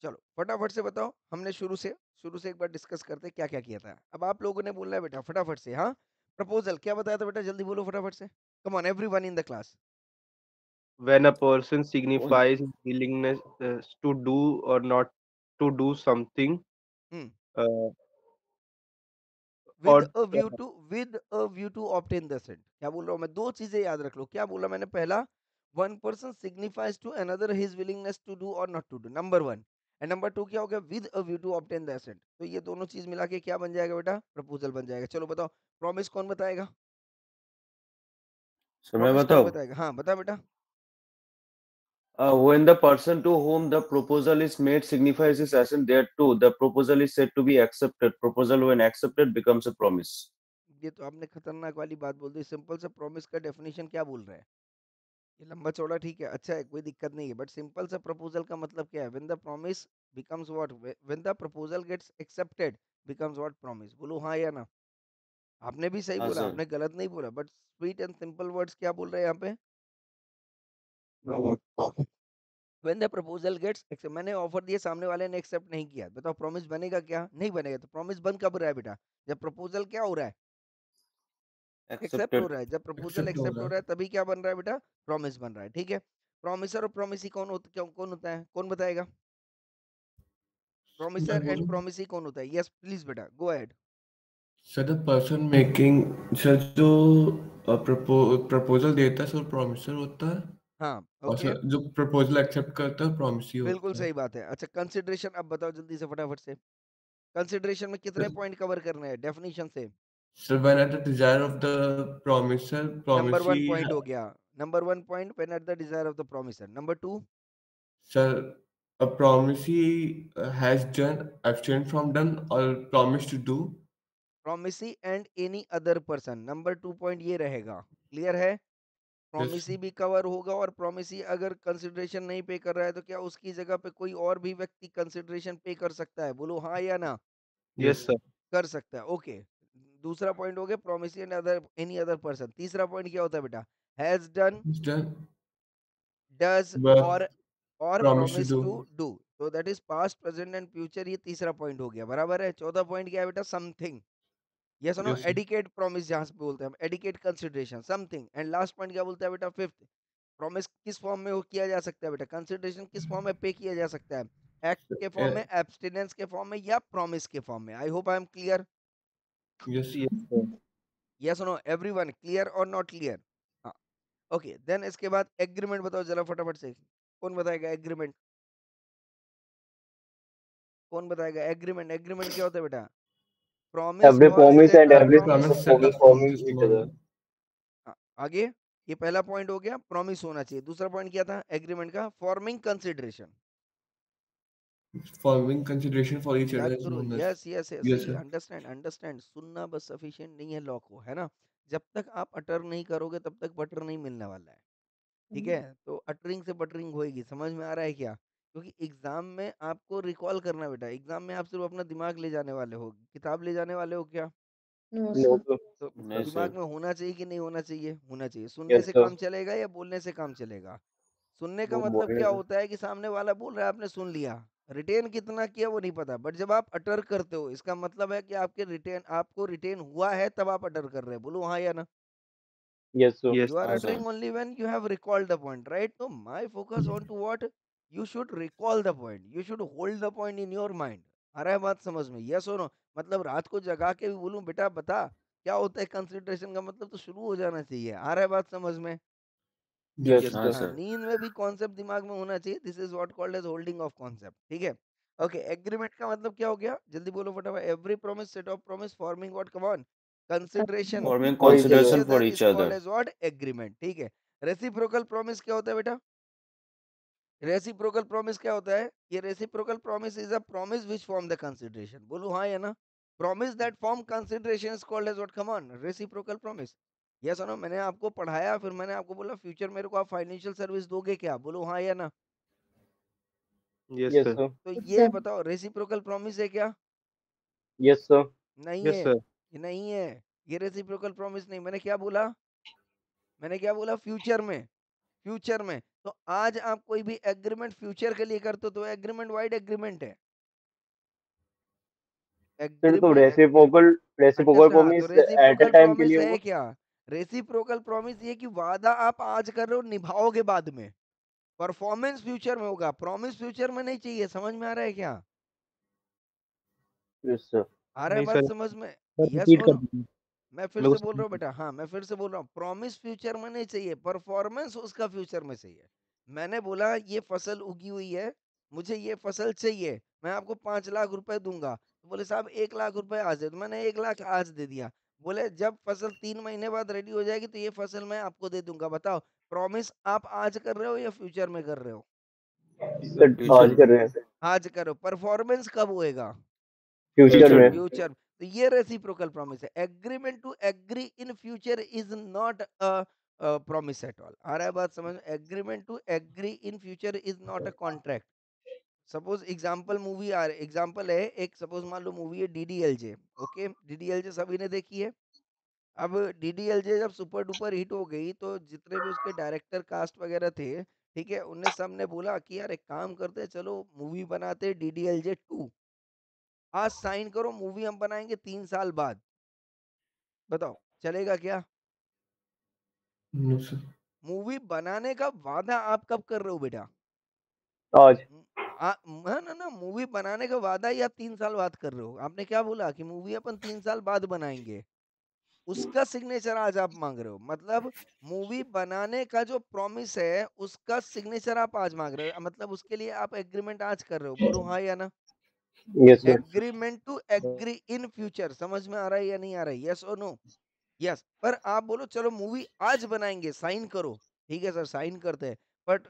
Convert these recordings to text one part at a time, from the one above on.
चलो फटाफट से बताओ, हमने शुरू से एक बार डिस्कस करते हैं क्या क्या किया था। अब आप लोगों ने बोलना है बेटा फटाफट से, हाँ। प्रपोजल क्या बताया था बेटा, जल्दी बोलो फटाफट से। Come on everyone in the class. When a person signifies his willingness to do or not to do something, hmm. uh, with or a view to, with a view to obtain the sent. क्या बोल रहा हूँ मैं, दो चीजें याद रख लो। क्या बोला मैंने, पहला, one person signifies to another his willingness to do और not to do, number one. And number two क्या हो गया, with a view to obtain the assent. तो ये दोनों चीज मिला के क्या बन जाएगा बेटा, प्रपोजल बन जाएगा। चलो बताओ, प्रॉमिस कौन बताएगा, सर मैं प्रॉमिस कौन बताऊं? बताएगा, हाँ बता बेटा। When the person to whom the proposal is made signifies his assent thereto, the proposal is said to be accepted. Proposal when accepted becomes a promise. ये तो आपने खतरनाक वाली बात बोल दी। सिंपल से प्रॉमिस का डेफिनेशन क्या बोल रहा है, ये लंबा चौड़ा ठीक है, अच्छा है, कोई दिक्कत नहीं है, बट सिंपल सा प्रपोजल का मतलब क्या है, when the promise becomes what, when the proposal gets accepted becomes what, promise. बोलो हाँ या ना। आपने भी सही हाँ बोला, सर। आपने गलत नहीं बोला, but sweet and simple words क्या बोल रहे हैं यहाँ पे, when the proposal gets accept. मैंने ऑफर दिया, सामने वाले ने एक्सेप्ट नहीं किया, बताओ प्रॉमिस बनेगा क्या, नहीं बनेगा। तो प्रॉमिस बन कब रहा है बेटा, जब प्रपोजल क्या हो रहा है, एक्सेप्ट हो Accepted. रहा है। जब प्रपोजल एक्सेप्ट हो एक्सेप्ट रहा हो है। रहा है तभी क्या बन रहा है बेटा, प्रॉमिस बन रहा है। ठीक है, प्रॉमिसर और प्रॉमिसी कौन होता है, कौन बताएगा, मैं प्रोमिसर एंड बोलूँ? प्रोमिसी कौन होता है, यस प्लीज बेटा go ahead. Sir the person making, sir जो प्रपोजल देता है सर प्रॉमिसर होता है। हाँ और ओके, सर जो प्रपोजल एक्सेप्ट करता है प्रॉमिसी बिल्कुल होता है। सही बात है। अच्छा कंसिडरेशन अब बताओ जल्दी से फटाफट से, कंसिडरेशन में कितने पॉइंट कवर करने हैं डेफिनेशन से। Sir when at the desire of the promisor number promisee. One point हो गया, number one point when at the desire of the promisor. Number two, sir a promisee has done abstain from done or promised to do. Promisee and any other person. Number two point ये रहेगा, clear है। Yes. Promisee भी cover होगा, और promisee अगर consideration नहीं पे कर रहा है तो क्या उसकी जगह पे कोई और भी व्यक्ति कंसिडरेशन पे कर सकता है, बोलो हाँ या ना। yes, Yes. sir. कर सकता है, ओके। दूसरा पॉइंट हो गया promisee and other any other person. तीसरा पॉइंट क्या होता है बेटा, has done, It's done. Does, But और promised to promise to do. Do. तो that is past present and future, ये तीसरा पॉइंट हो गया, बराबर है। चौथा पॉइंट क्या है बेटा, समथिंग, ये सुनो, Yes, sir. एडिकेट प्रॉमिस जहां पे बोलते हैं हम, adequate consideration something. And last point क्या बोलता है बेटा, फिफ्थ, प्रॉमिस किस फॉर्म में वो किया जा सकता है बेटा, कंसिडरेशन किस फॉर्म में पे किया जा सकता है, एक्ट के फॉर्म Yeah. में, एब्सटिनेंस के फॉर्म में, या प्रॉमिस के फॉर्म में। I hope I am clear. Yes, sir. Yes, sir. Yes no everyone, clear और नॉट क्लियर, हाँ। ओके देन इसके बाद एग्रीमेंट बताओ जरा फटाफट से, कौन बताएगा एग्रीमेंट, कौन बताएगा एग्रीमेंट, एग्रीमेंट क्या होता है बेटा, प्रॉमिस Every और promise and set of Every every set promise. of promise set promise of forming promises each other. among. आगे, ये पहला पॉइंट हो गया, प्रॉमिस होना चाहिए। दूसरा पॉइंट क्या था एग्रीमेंट का, forming consideration, Following consideration for each other याद is करो, known as. Yes yes yes, see Yes, sir. Understand understand, सुनना बस सफिशिएंट नहीं है लॉ को, है ना। जब तक आप अटर नहीं करोगे तब तक बटर नहीं मिलने वाला है, ठीक है। तो अटरिंग से बटरिंग होएगी, समझ में आ रहा है क्या, क्योंकि एग्जाम में आपको रिकॉल करना है बेटा। एग्जाम में आप सिर्फ अपना दिमाग ले जाने वाले हो, किताब ले जाने वाले हो क्या, No, no, sir. तो No, दिमाग sir. में होना चाहिए कि नहीं होना चाहिए, होना चाहिए। सुनने Yes, से sir. काम चलेगा या बोलने से काम चलेगा, सुनने का वो मतलब बोलने क्या से। होता है कि सामने वाला बोल रहा है आपने सुन लिया, रिटेन कितना किया वो नहीं पता, बट जब आप अटर करते हो इसका मतलब है कि आपके रिटेन, आपको रिटेन हुआ है तब आप अटर कर रहे हैं, बोलो हाँ या ना। Yes, sir. yes, You are हाँ sir. Sir. uttering only when you have recalled the point, right? So my focus on to what, you should recall the point, you should hold the point in your mind। आ रहा है बात समझ में, yes और no. मतलब रात को जगा के भी बोलूं बेटा बता क्या होता है कंसिडरेशन का मतलब, तो शुरू हो जाना चाहिए। आ रहा है बात समझ में, Yes, Yes. Yes, हाँ sir. हाँ। सर। नींद में भी कॉन्सेप्ट दिमाग में होना चाहिए, this is what called as holding of concept, ठीक है। ओके एग्रीमेंट का मतलब क्या हो गया, जल्दी बोलो फटाफट। Every promise, set of promise forming what, come on, consideration forming For each to each other. consideration for other each is called other। As what, agreement, ठीक है। रेसिप्रोकल प्रॉमिस क्या होता है बेटा, रेसिप्रोकल प्रॉमिस क्या होता है, ये reciprocal promise is a promise which form the consideration, बोलो हाँ या ना। Promise that form consideration is called as what, come on, reciprocal promise. Yes और नो, मैंने आपको पढ़ाया फिर मैंने आपको बोला फ्यूचर मेरे को आप फाइनेंशियल सर्विस दोगे क्या, बोलो हाँ या ना। yes, Yes, sir. sir. तो ये बताओ रेसिप्रोकल प्रॉमिस है क्या, Yes, sir. नहीं Yes, है, sir. ये नहीं है, ये रेसिप्रोकल प्रॉमिस नहीं। मैंने क्या बोला, मैंने क्या बोला, फ्यूचर में, फ्यूचर में। तो आज आप कोई भी एग्रीमेंट फ्यूचर के लिए करते हो तो एग्रीमेंट वाइड एग्रीमेंट है। फिर तो एग्रीमेंट रेसिप्रोकल रेसिप्रोकल अंडरस्टैंड। हाँ, तो promise at a reciprocal time के प्रॉमिस लिए है होगा। क्या? रेसिप्रोकल प्रॉमिस ये कि वादा आप आज कर रहे हो निभाओगे बाद में, परफॉर्मेंस फ्यूचर में होगा, प्रॉमिस फ्यूचर में नहीं चाहिए। समझ में आ रहा है क्या? Yes sir. आ रहा है नहीं बात सर, समझ में? यस रिपीट और कर नो? दीजिए। मैं फिर लोग से बोल रहा हूँ बेटा, हाँ मैं फिर से बोल रहा हूँ, प्रॉमिस फ्यूचर में नहीं चाहिए, परफॉर्मेंस उसका फ्यूचर में चाहिए। मैंने बोला ये फसल उगी हुई है, मुझे ये फसल चाहिए, मैं आपको 5 लाख रुपए दूंगा। तो बोले साहब 1 लाख रुपए आज दे दो। मैंने 1 लाख आज दे दिया। बोले जब फसल 3 महीने बाद रेडी हो जाएगी तो ये फसल मैं आपको दे दूंगा। बताओ, प्रॉमिस आप आज कर रहे हो या फ्यूचर में कर रहे हो? सर आज कर रहे हैं। आज करो। परफॉर्मेंस कब होएगा? फ्यूचर में। फ्यूचर। तो ये रेसिप्रोकल प्रॉमिस है। Agreement to agree in future is not a promise at all. आ रहा है बात समझ में? Agreement to agree in future is not a contract. Suppose example है एक, सपोज मान लो मूवी है डीडीएलजे। ओके, डीडीएलजे सभी ने देखी है। अब डीडीएलजे जब सुपर डुपर हिट हो गई तो जितने भी उसके डायरेक्टर कास्ट वगैरह थे, ठीक है, उनने सबने बोला कि यार एक काम करते हैं, चलो मूवी बनाते डीडीएलजे 2। आज साइन करो, मूवी हम बनाएंगे 3 साल बाद। बताओ चलेगा क्या? No sir. मूवी बनाने का वादा आप कब कर रहे हो बेटा? आज। ना ना, मूवी बनाने का वादा ही आप 3 साल बाद कर रहे हो। आपने क्या बोला कि मूवी अपन 3 साल बाद बनाएंगे, उसका सिग्नेचर आज आप मांग रहे हो। मतलब मूवी बनाने का जो प्रॉमिस है उसका सिग्नेचर आप आज मांग रहे हो, मतलब उसके लिए आप एग्रीमेंट आज कर रहे हो। बोलो हाँ या ना? Yes sir. Agreement to agree in future. समझ में आ रहा है या नहीं आ रहा है? यस और नो? यस। पर आप बोलो चलो मूवी आज बनाएंगे, साइन करो। ठीक है सर, साइन करते हैं। बट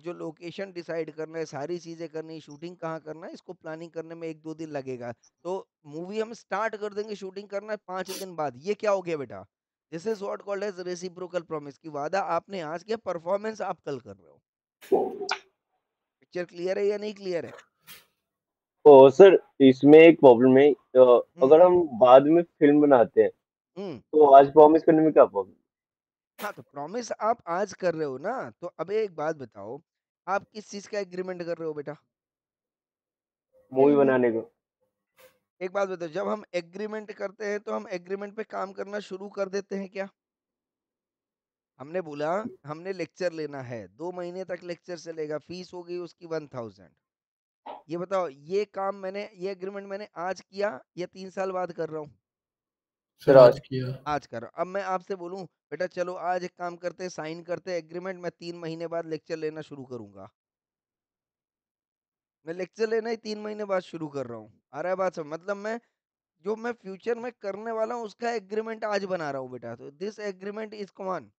जो लोकेशन डिसाइड करना है, सारी चीजें करनी है, शूटिंग कहाँ करना है, इसको प्लानिंग करने में 1-2 दिन लगेगा। तो मूवी हम स्टार्ट कर देंगे शूटिंग करना है 5 दिन बाद। ये क्या हो गया बेटा? This is what called as reciprocal promise. की वादा आपने आज किया, परफॉर्मेंस आप कल कर रहे हो। पिक्चर क्लियर है या नहीं क्लियर है? ओ सर, इसमें एक प्रॉब्लम है। हम्म अगर हम बाद में फिल्म बनाते हैं हम्म। तो आज प्रॉमिस करने में क्या प्रॉब्लम? हाँ, तो प्रॉमिस आप आज कर रहे हो ना। तो अब एक बात बताओ, आप किस चीज का एग्रीमेंट कर रहे हो बेटा? मूवी बनाने को। एक बात बताओ, जब हम एग्रीमेंट करते हैं तो हम एग्रीमेंट पे काम करना शुरू कर देते हैं क्या? हमने बोला हमने लेक्चर लेना है, 2 महीने तक लेक्चर चलेगा, फीस हो गई उसकी 1000। ये बताओ, ये काम मैंने, ये एग्रीमेंट मैंने आज किया या 3 साल बाद कर रहा हूँ? सर सर आज आज। किया। आज कर रहा हूँ। अब मैं आपसे बोलूं बेटा चलो आज एक काम करते हैं, साइन करते हैं एग्रीमेंट, मैं 3 महीने बाद लेक्चर लेना शुरू करूंगा। मैं लेक्चर लेना ही 3 महीने बाद शुरू कर रहा हूँ। आ रहा है बात समझ? मतलब मैं जो मैं फ्यूचर में करने वाला हूँ उसका एग्रीमेंट आज बना रहा हूँ बेटा। तो this agreement is common.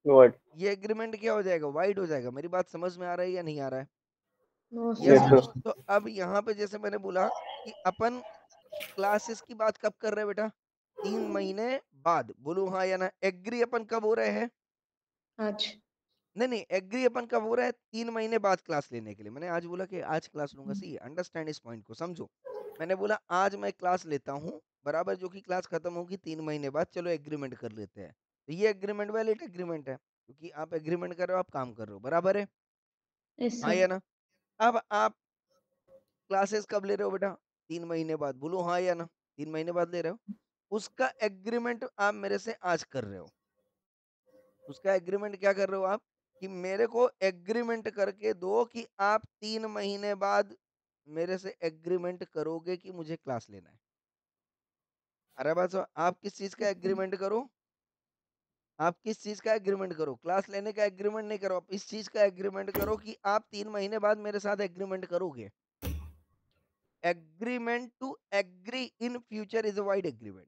What? ये एग्रीमेंट क्या हो जाएगा? वाइड हो जाएगा। मेरी बात समझ में आ रहा है या नहीं आ रहा है? नो यस यस और सर। नो? सर। तो अब यहाँ पे जैसे मैंने बोला कि अपन क्लासेस की बात कब कर रहे हैं बेटा? 3 महीने बाद। बोलो हाँ या ना? एग्री अपन कब हो रहे हैं? आज। नहीं नहीं, एग्री अपन कब हो रहा है? 3 महीने बाद क्लास लेने के लिए। मैंने आज बोला कि आज क्लास लूंगा। सी अंडरस्टैंड इस पॉइंट को, समझो। मैंने बोला आज मैं क्लास लेता हूँ, बराबर, जो कि क्लास खत्म होगी 3 महीने बाद, चलो एग्रीमेंट कर लेते हैं। तो ये एग्रीमेंट वैलिड एग्रीमेंट है, क्योंकि आप एग्रीमेंट कर रहे हो, आप काम कर रहे हो, बराबर है? यस हाँ सर। या ना? अब आप क्लासेस कब ले रहे हो बेटा? 3 महीने बाद। बोलो हाँ या ना? 3 महीने बाद ले रहे हो। उसका एग्रीमेंट आप मेरे से आज कर रहे हो। उसका एग्रीमेंट क्या कर रहे हो आप? कि मेरे को एग्रीमेंट करके दो कि आप 3 महीने बाद मेरे से एग्रीमेंट करोगे कि मुझे क्लास लेना है। अरे बस, आप किस चीज का एग्रीमेंट करो? आप किस चीज का एग्रीमेंट करो? क्लास लेने का एग्रीमेंट नहीं करो, आप इस चीज का एग्रीमेंट करो कि आप 3 महीने बाद मेरे साथ एग्रीमेंट करोगे। Agreement to agree in future is a void agreement.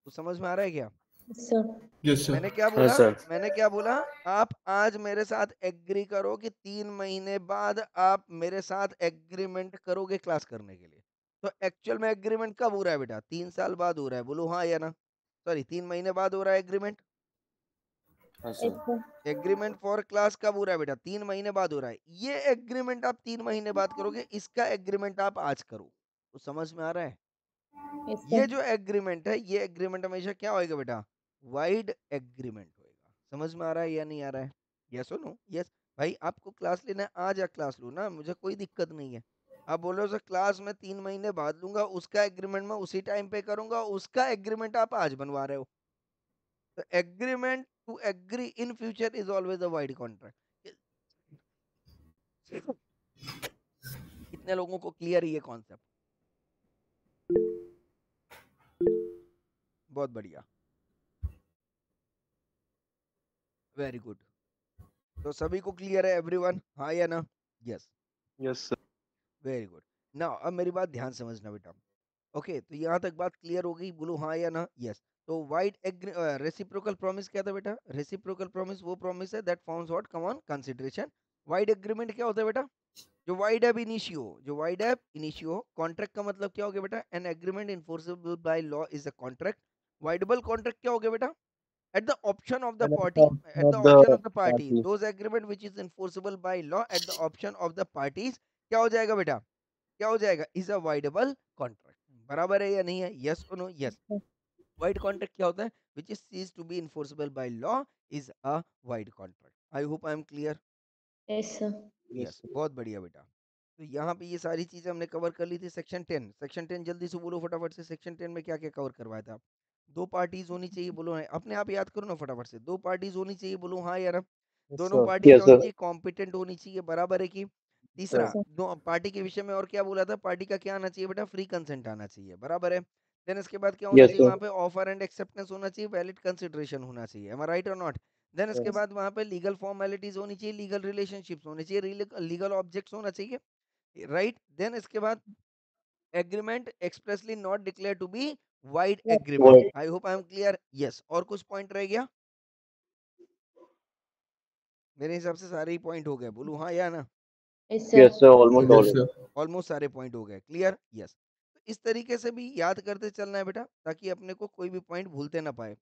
तो समझ में आ रहा है क्या? Yes sir. Yes sir. मैंने क्या हाँ बोला? सर। मैंने क्या बोला? आप आज मेरे साथ एग्री करो कि 3 महीने बाद आप मेरे साथ एग्रीमेंट करोगे क्लास करने के लिए। तो एक्चुअल में एग्रीमेंट कब हो रहा है बेटा? 3 साल बाद हो रहा है। बोलो हाँ या ना? सॉरी, 3 महीने बाद हो रहा है एग्रीमेंट। हाँ yes sir. Sir. Agreement for class कब हो रहा है बेटा? 3 महीने बाद हो रहा है। ये एग्रीमेंट आप 3 महीने बाद करोगे, इसका एग्रीमेंट आप आज करो। तो समझ में आ रहा है? यस ये सर। जो एग्रीमेंट है, ये एग्रीमेंट हमेशा क्या होएगा बेटा? वाइड एग्रीमेंट होएगा। समझ में आ रहा है या नहीं आ रहा है? यस और नो? यस भाई, आपको क्लास लेना है आ जा क्लास लो ना, मुझे कोई दिक्कत नहीं है। आप बोल रहे हो सर क्लास में 3 महीने बाद लूंगा, उसका एग्रीमेंट मैं उसी टाइम पे करूंगा, उसका एग्रीमेंट आप आज बनवा रहे हो। तो agreement to agree in future is always a void contract. कितने लोगों को क्लियर है ये कॉन्सेप्ट? बहुत बढ़िया, वेरी गुड। तो सभी को क्लियर है एवरीवन, हाँ या ना? Yes, Yes, sir. Very good. Now अब मेरी बात ध्यान समझना बेटा। ओके, तो यहाँ तक बात क्लियर हो गई, बोलो हाँ या ना? यस। तो वाइड रेसिप्रोकल प्रॉमिस क्या था बेटा? रेसिप्रोकल प्रॉमिस वो प्रॉमिस है that forms what come on consideration. Wide agreement क्या होता है बेटा? जो वाइड एब इनिशियो, जो वाइड एब इनिशियो। कॉन्ट्रैक्ट का मतलब क्या हो गया बेटा? An agreement enforceable by law is a contract. Voidable contract क्या हो गया बेटा? at the option of the And party, at the of option the of the party, party. those agreement which is enforceable by law at the option of the parties, क्या हो जाएगा बेटा? क्या हो जाएगा? Is a voidable contract. बराबर है या नहीं है? यस और नो? यस। वाइड कॉन्ट्रैक्ट क्या होता है? Which is ceases to be enforceable by law is a void contract. I hope I am clear. Yes, sir. Yes, yes, sir. बहुत बढ़िया बेटा। तो यहाँ पे ये सारी चीजें हमने कवर कर ली थी। सेक्शन 10, सेक्शन 10 जल्दी से बोलो फटाफट से। सेक्शन 10 में क्या क्या कवर करवाया था? दो पार्टीज होनी चाहिए, बोलो हाँ। अपने आप याद करो ना फटाफट से। दो पार्टीज होनी चाहिए, बोलो हाँ यार। Yes, दोनों sir. पार्टी क्या Yes, होनी sir. चाहिए? कॉम्पिटेंट होनी चाहिए, बराबर है कि? तीसरा, Yes, sir. दो पार्टी के विषय में और क्या बोला था? पार्टी का क्या आना चाहिए बेटा? फ्री कंसेंट आना चाहिए, बराबर है। देन इसके बाद क्या होना Yes, चाहिए? sir. वहां पे ऑफर एंड एक्सेप्टेंस होना चाहिए, वैलिड कंसिडरेशन होना चाहिए। M I right or not? Then इसके Yes. बाद वहां पे लीगल फॉर्मेलिटीज होनी चाहिए, लीगल रिलेशनशिप्स होने चाहिए, लीगल ऑब्जेक्ट्स होना चाहिए, राइट। देन इसके बाद agreement expressly not declare to be void agreement. Word. I hope I am clear. Yes, और कुछ पॉइंट रह गया? मेरे हिसाब से सारे ही पॉइंट हो गए, बोलू हाँ या ना? Yes, Yes, sir. sir. Almost all yes, Yes, of it. sir. Almost सारे पॉइंट हो गए, क्लियर। यस, तो इस तरीके से भी याद करते चलना है बेटा, ताकि अपने को कोई भी पॉइंट भूलते ना पाए।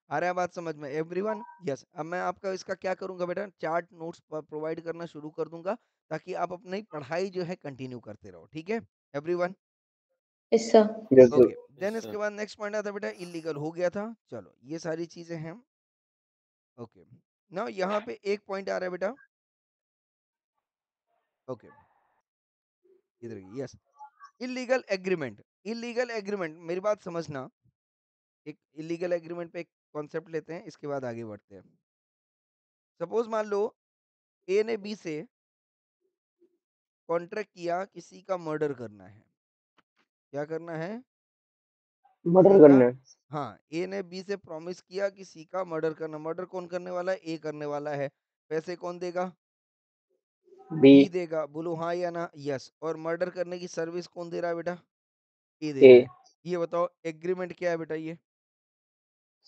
आ रहा है बात समझ में एवरीवन? यस। अब मैं आपका इसका क्या करूंगा बेटा? चार्ट नोट्स प्रोवाइड करना शुरू कर दूंगा, ताकि आप अपनी पढ़ाई जो है कंटिन्यू करते रहो, ठीक है everyone? Yes, sir. Yes, sir. Okay, then Yes, इसके sir. बाद नेक्स्ट पॉइंट आता है बेटा इलीगल। हो गया था, चलो ये सारी चीजें हैं। ओके, नाउ यहाँ पे एक पॉइंट आ रहा है बेटा। ओके, इधर yes, illegal agreement. Illegal agreement, मेरी बात समझना। एक इलीगल एग्रीमेंट पे एक कॉन्सेप्ट लेते हैं, इसके बाद आगे बढ़ते हैं। सपोज मान लो ए ने बी से कॉन्ट्रैक्ट किया किसी का मर्डर करना है। क्या करना है? मर्डर किसी का, करना है. हाँ, ए ने बी से प्रॉमिस किया किसी का मर्डर करना। मर्डर कौन करने वाला है? ए करने वाला है। पैसे कौन देगा? B B. देगा, बोलो हाँ या ना? यस। और मर्डर करने की सर्विस कौन दे रहा है बेटा? ए दे रहा A. है। ये बताओ एग्रीमेंट क्या है बेटा? ये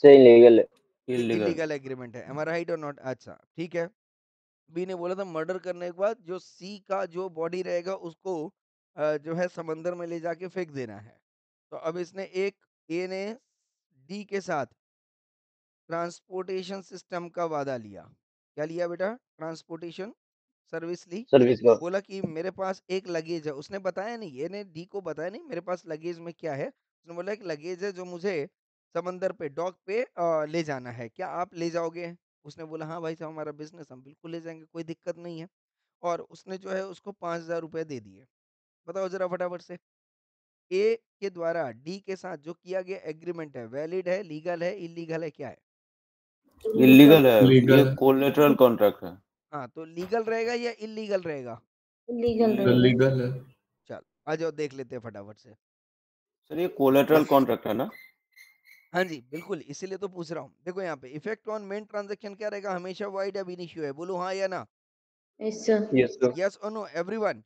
Say illegal है. Illegal. इलीगल एग्रीमेंट है, M I right or not? अच्छा ठीक है। बी ने बोला था मर्डर करने के बाद जो सी का जो बॉडी रहेगा उसको जो है समंदर में ले जाके फेंक देना है। तो अब इसने एक, ए ने डी के साथ ट्रांसपोर्टेशन सिस्टम का वादा लिया। क्या लिया बेटा? ट्रांसपोर्टेशन सर्विस ली। सर्विस का. बोला कि मेरे पास एक लगेज है, उसने बताया नहीं, ये ने डी को बताया नहीं मेरे पास लगेज में क्या है। उसने बोला एक लगेज है जो मुझे समंदर पे, डॉक पे ले जाना है, क्या आप ले जाओगे? उसने बोला हाँ भाई साहब हमारा बिजनेस, हम बिल्कुल ले जाएंगे, कोई दिक्कत नहीं है। और उसने जो है उसको 5,000 रुपये दे दिए। बताओ जरा फटाफट से, ए के द्वारा डी के साथ जो किया गया एग्रीमेंट है, वैलिड है, लीगल है, इलीगल है, क्या है? Illegal है, ये Legal. कोलेटरल कॉन्ट्रैक्ट है। हाँ, तो लीगल रहेगा या इलीगल रहेगा? Illegal Illegal। रहेगा। Legal है. चल आ जाओ देख लेते हैं फटाफट से। सर ये कोलेटरल कॉन्ट्रैक्ट है ना? हाँ जी बिल्कुल, इसीलिए तो पूछ रहा हूँ। देखो यहाँ पे इफेक्ट ऑन मेन ट्रांजैक्शन क्या रहेगा? हमेशा वाइड अब इनिशियो है, बोलो हाँ या ना? Yes, sir. Yes, sir. Yes और नो एवरीवन?